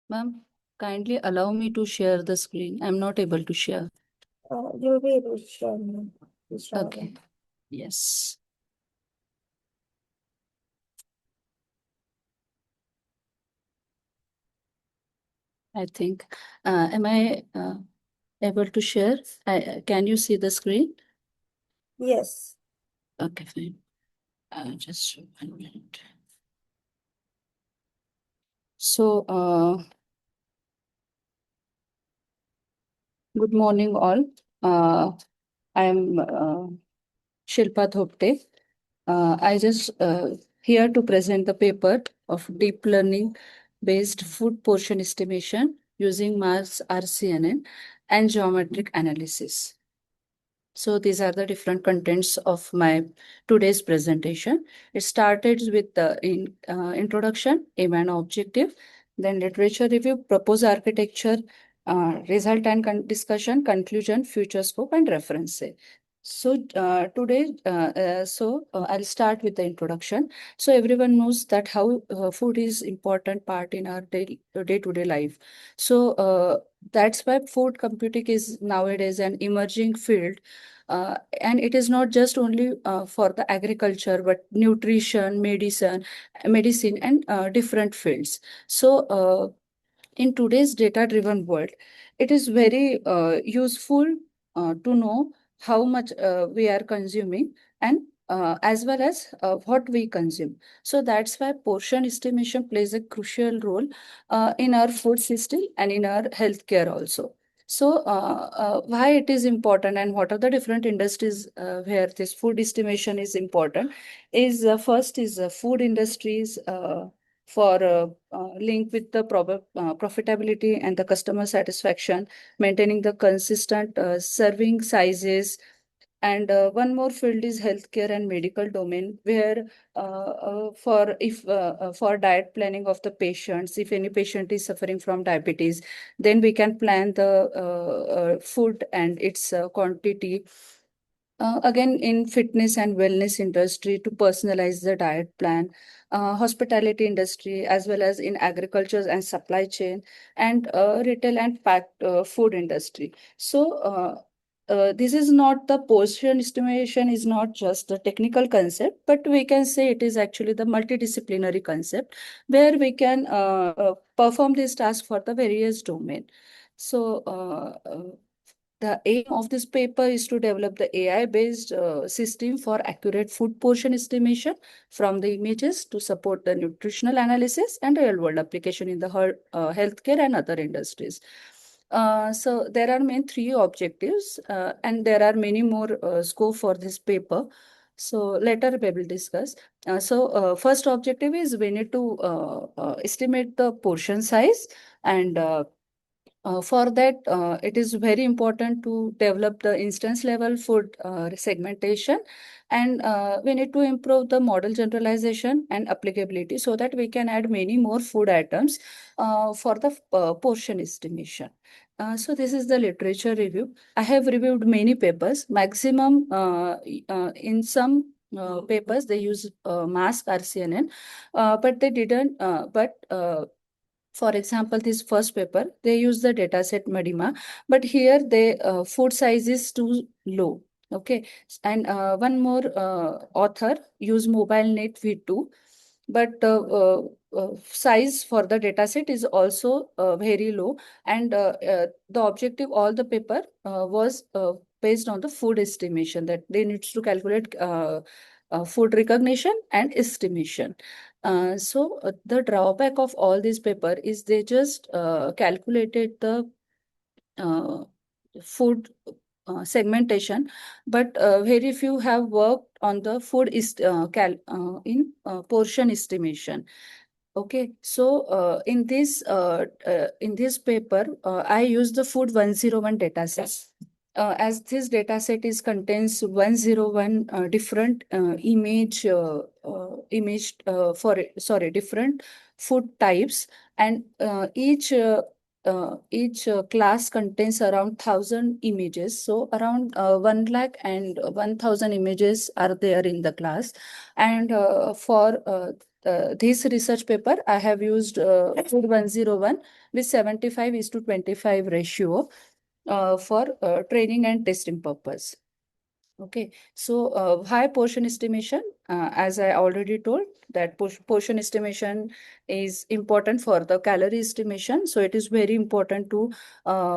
Ma'am, kindly allow me to share the screen. I'm not able to share. You'll be able to share me. Please try Okay. again. Yes. I think, am I able to share? Can you see the screen? Yes. Okay, fine. Just 1 minute. So, good morning, all. I'm Shilpa Dhopte. I just here to present the paper of deep learning based food portion estimation using mass RCNN and geometric analysis. So these are the different contents of my today's presentation. It started with the introduction, aim and objective, then literature review, proposed architecture, result and discussion, conclusion, future scope, and reference. So I'll start with the introduction. So everyone knows that how food is important part in our day-to-day life. So that's why food computing is nowadays an emerging field. And it is not just only for the agriculture, but nutrition, medicine, and different fields. So in today's data-driven world, it is very useful to know how much we are consuming and as well as what we consume. So that's why portion estimation plays a crucial role in our food system and in our healthcare also. So why it is important and what are the different industries where this food estimation is important is first is food industries for link with the profitability and the customer satisfaction, maintaining the consistent serving sizes. And one more field is healthcare and medical domain, where for diet planning of the patients, if any patient is suffering from diabetes, then we can plan the food and its quantity. Again, in fitness and wellness industry to personalize the diet plan, hospitality industry, as well as in agriculture and supply chain, and retail and packed food industry. So this is not the portion estimation is not just a technical concept, but we can say it is actually the multidisciplinary concept where we can perform this task for the various domain. So the aim of this paper is to develop the AI-based system for accurate food portion estimation from the images to support the nutritional analysis and real-world application in the healthcare and other industries. So there are main three objectives, and there are many more scope for this paper. So later we will discuss. First objective is we need to estimate the portion size and For that, it is very important to develop the instance level food segmentation, and we need to improve the model generalization and applicability so that we can add many more food items for the portion estimation. So this is the literature review. I have reviewed many papers. Maximum in some papers they use mask RCNN, but they didn't. For example, this first paper, they use the dataset Medima, but here the food size is too low. Okay, and one more author use MobileNet V2, but size for the dataset is also very low, and the objective all the paper was based on the food estimation, that they need to calculate food recognition and estimation. So the drawback of all this paper is they just calculated the food segmentation, but very few have worked on the food in portion estimation. Okay, so in this paper, I use the food 101 dataset. As this dataset is contains 101 different different food types, and each class contains around 1,000 images. So around 1 lakh and 1,000 images are there in the class. And for this research paper, I have used food 101 with 75:25 ratio for training and testing purpose. Okay, so high portion estimation, as I already told, that portion estimation is important for the calorie estimation. So it is very important to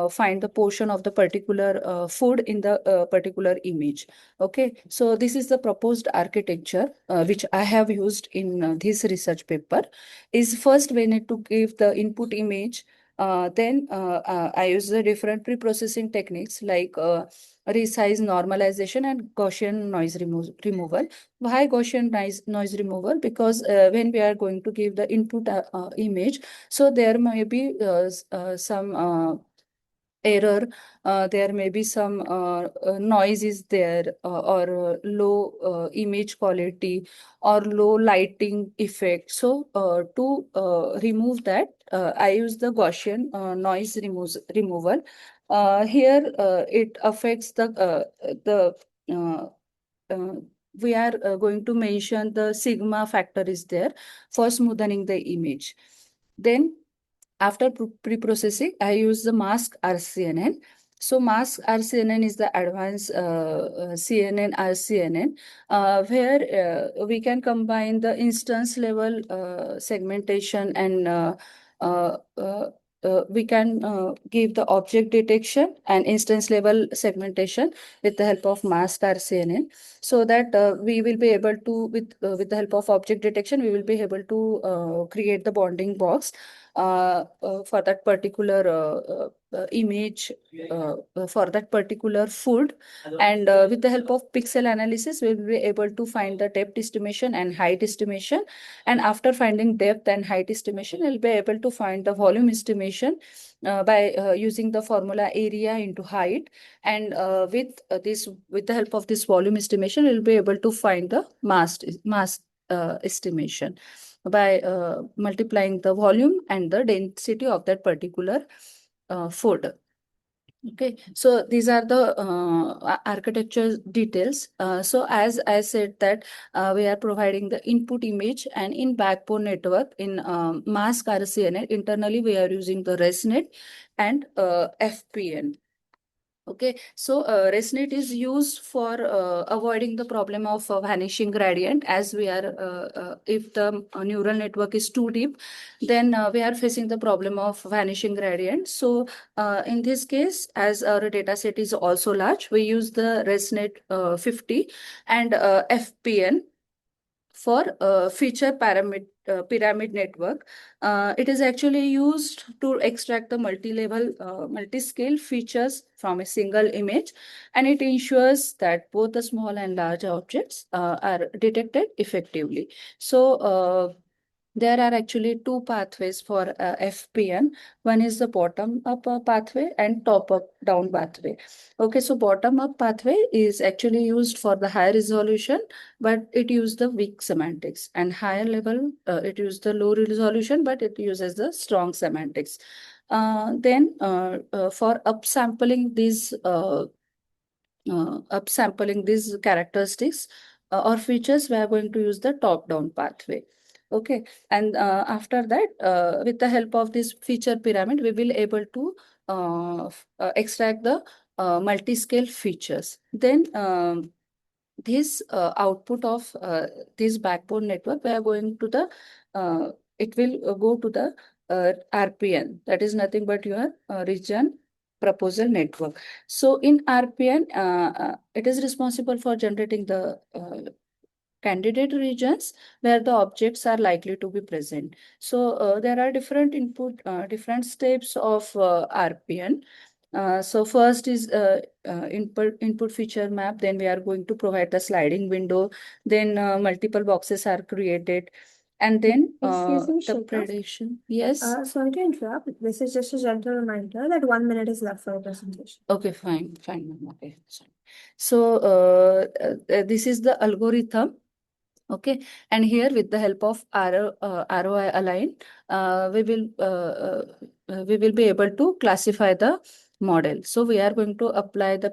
find the portion of the particular food in the particular image. Okay, so this is the proposed architecture which I have used in this research paper. Is first we need to give the input image. Then I use the different pre-processing techniques like resize normalization and Gaussian noise removal. Why Gaussian noise removal? Because when we are going to give the input image, so there may be some error, there may be some noise is there, or low image quality or low lighting effect. So to remove that, I use the Gaussian noise removal. Here it affects the we are going to mention the sigma factor is there for smoothing the image. Then after pre-processing, I use the mask RCNN. So mask RCNN is the advanced CNN RCNN, where we can combine the instance level segmentation, and we can give the object detection and instance level segmentation with the help of mask RCNN, so that we will be able to, with the help of object detection, we will be able to create the bounding box for that particular image, for that particular food. And with the help of pixel analysis, we will be able to find the depth estimation and height estimation. And after finding depth and height estimation, we'll be able to find the volume estimation by using the formula area into height. And with the help of this volume estimation, we'll be able to find the mass estimation by multiplying the volume and the density of that particular food. Okay, so these are the architecture details. So as I said that we are providing the input image, and in backbone network in mask RCNN, internally we are using the ResNet and FPN. Okay, so ResNet is used for avoiding the problem of vanishing gradient, as we are, if the neural network is too deep, then we are facing the problem of vanishing gradient. So in this case, as our data set is also large, we use the ResNet 50 and FPN for feature pyramid network. It is actually used to extract the multi-level, multi-scale features from a single image, and it ensures that both the small and large objects are detected effectively. So there are actually two pathways for FPN. One is the bottom-up pathway and top-up down pathway. Okay, so bottom-up pathway is actually used for the high resolution, but it uses the weak semantics, and higher level, it uses the low resolution, but it uses the strong semantics. Then for upsampling these characteristics or features, we are going to use the top-down pathway. Okay, and after that, with the help of this feature pyramid, we will able to extract the multi-scale features. Then this output of this backbone network, we are going to the it will go to the RPN, that is nothing but your region proposal network. So in RPN, it is responsible for generating the candidate regions where the objects are likely to be present. So there are different steps of RPN. So first is input feature map. Then we are going to provide the sliding window. Then multiple boxes are created. And then Excuse me, the Shilpa. prediction. Yes. Sorry to interrupt. This is just a gentle reminder that 1 minute is left for your presentation. Okay, fine, ma'am. Okay, sorry. So this is the algorithm. Okay, and here with the help of ROI align, we will be able to classify the model. So we are going to apply the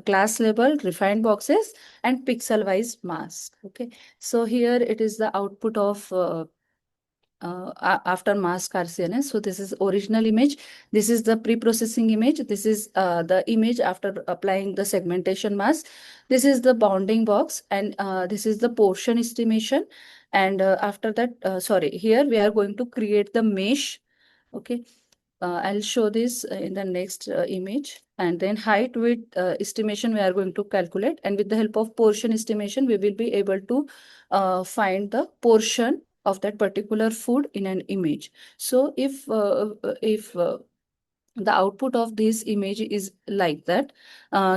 class level refined boxes and pixel wise mask. Okay, so here it is the output of after mask RCNS. So this is original image. This is the pre-processing image. This is the image after applying the segmentation mask. This is the bounding box, and this is the portion estimation. And after that, sorry, here we are going to create the mesh. Okay. I'll show this in the next image. And then height width estimation we are going to calculate. And with the help of portion estimation, we will be able to find the portion of that particular food in an image. So if the output of this image is like that,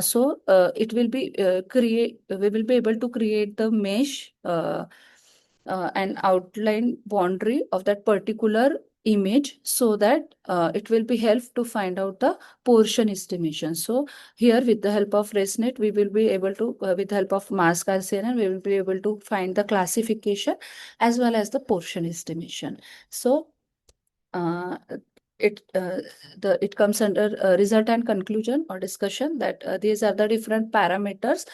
so it will be we will be able to create the mesh and outline boundary of that particular image, so that it will be help to find out the portion estimation. So here with the help of ResNet, we will be able to with the help of mask RCNN, we will be able to find the classification as well as the portion estimation. So it comes under result and conclusion or discussion, that these are the different parameters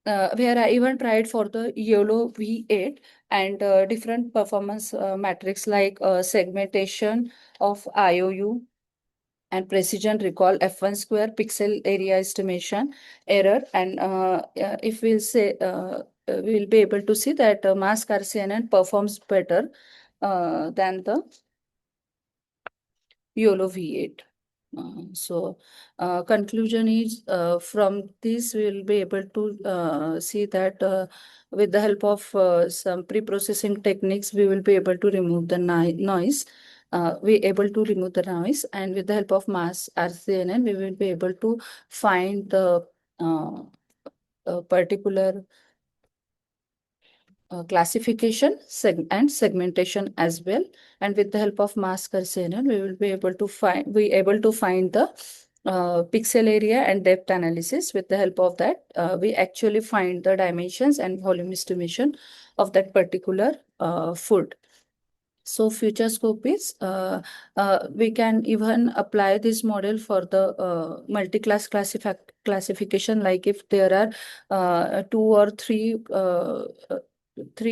where I even tried for the YOLO V8 and different performance metrics like segmentation of IOU and precision recall F1 square pixel area estimation error. And if we'll say we'll be able to see that mask RCNN performs better than the YOLO V8. So conclusion is from this we will be able to see that with the help of some pre-processing techniques, we will be able to remove the noise. We able to remove the noise, and with the help of mass RCNN, we will be able to find the particular classification and segmentation as well. And with the help of mask RCNN, we will be able to find the pixel area and depth analysis. With the help of that, we actually find the dimensions and volume estimation of that particular food. So future scope is we can even apply this model for the multi-class classification. Like if there are two or three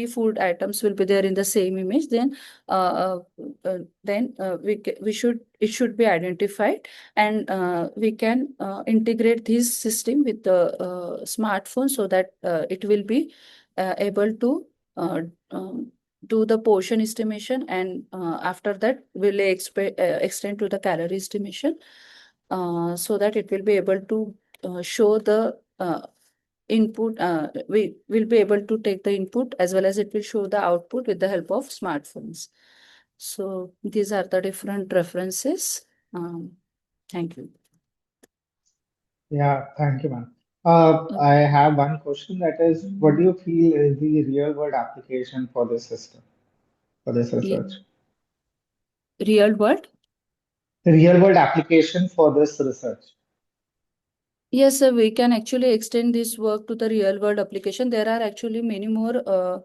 food items will be there in the same image, then it should be identified, and we can integrate this system with the smartphone, so that it will be able to do the portion estimation, and after that will extend to the calorie estimation, so that it will be able to show the input. We will be able to take the input as well as it will show the output with the help of smartphones. So these are the different references. Thank you. Yeah, thank you, ma'am. I have one question, that is, what do you feel is the real world application for this system, for this Ye- research? Real world? The real world application for this research. Yes, sir, we can actually extend this work to the real world application. There are actually many more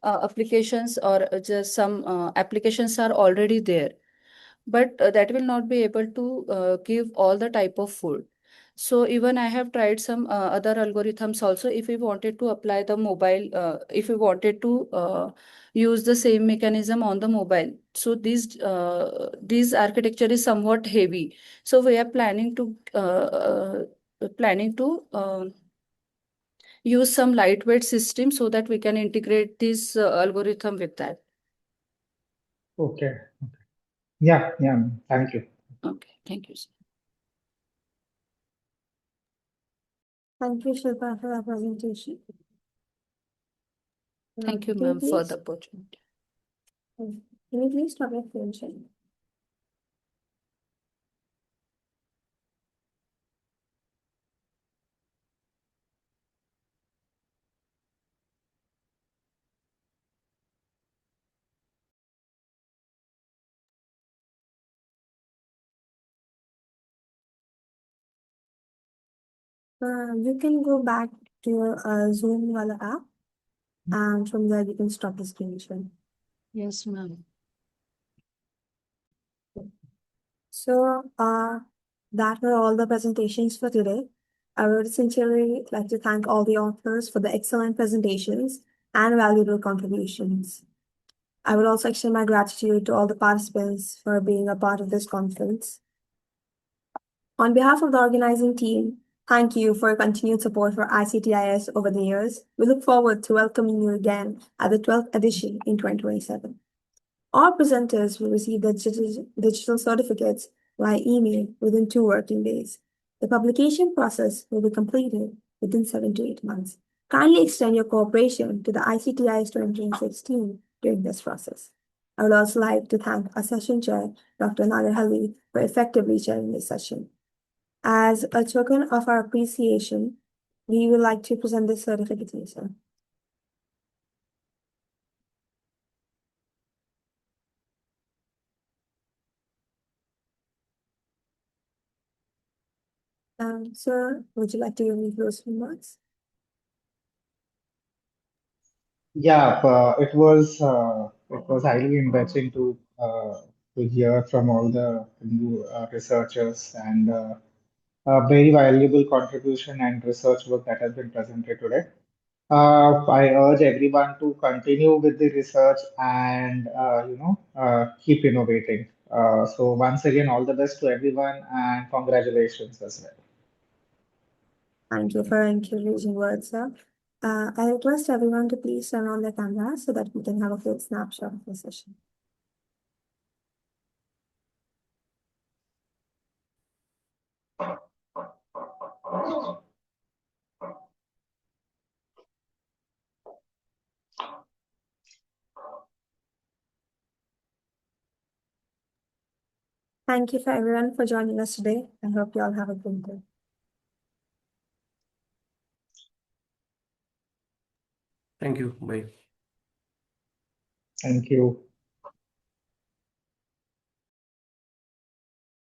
applications, or just some applications are already there, but that will not be able to give all the type of food. So even I have tried some other algorithms also. If we wanted to apply the mobile, if we wanted to use the same mechanism on the mobile, so this architecture is somewhat heavy. So we are planning to use some lightweight system so that we can integrate this algorithm with that. Okay. Yeah, yeah. Thank you. Okay, thank you, sir. Thank you, Shilpa, for that presentation. Thank you, Can you ma'am, for please, the opportunity. can you please stop your phone sharing? You can go back to your Zoom wala app, and from there you can stop the screen sharing. Yes, ma'am. So, that were all the presentations for today. I would sincerely like to thank all the authors for the excellent presentations and valuable contributions. I would also extend my gratitude to all the participants for being a part of this conference. On behalf of the organizing team, thank you for your continued support for ICTIS over the years. We look forward to welcoming you again at the 12th edition in 2027. All presenters will receive their digital certificates via email within 2 working days. The publication process will be completed within 7 to 8 months. Kindly extend your cooperation to the ICTIS 2026 team during this process. I would also like to thank our session chair, Dr. Nagar Halli, for effectively chairing this session. As a token of our appreciation, we would like to present this certification. Sir, would you like to give me closing remarks? Yeah, it was highly enriching to hear from all the new researchers, and very valuable contribution and research work that has been presented today. I urge everyone to continue with the research and keep innovating. So once again, all the best to everyone and congratulations as well. Thank you for encouraging words, sir. I request everyone to please turn on their camera so that we can have a full snapshot of the session. Thank you for everyone for joining us today. I hope you all have a good day. Thank you. Bye. Thank you.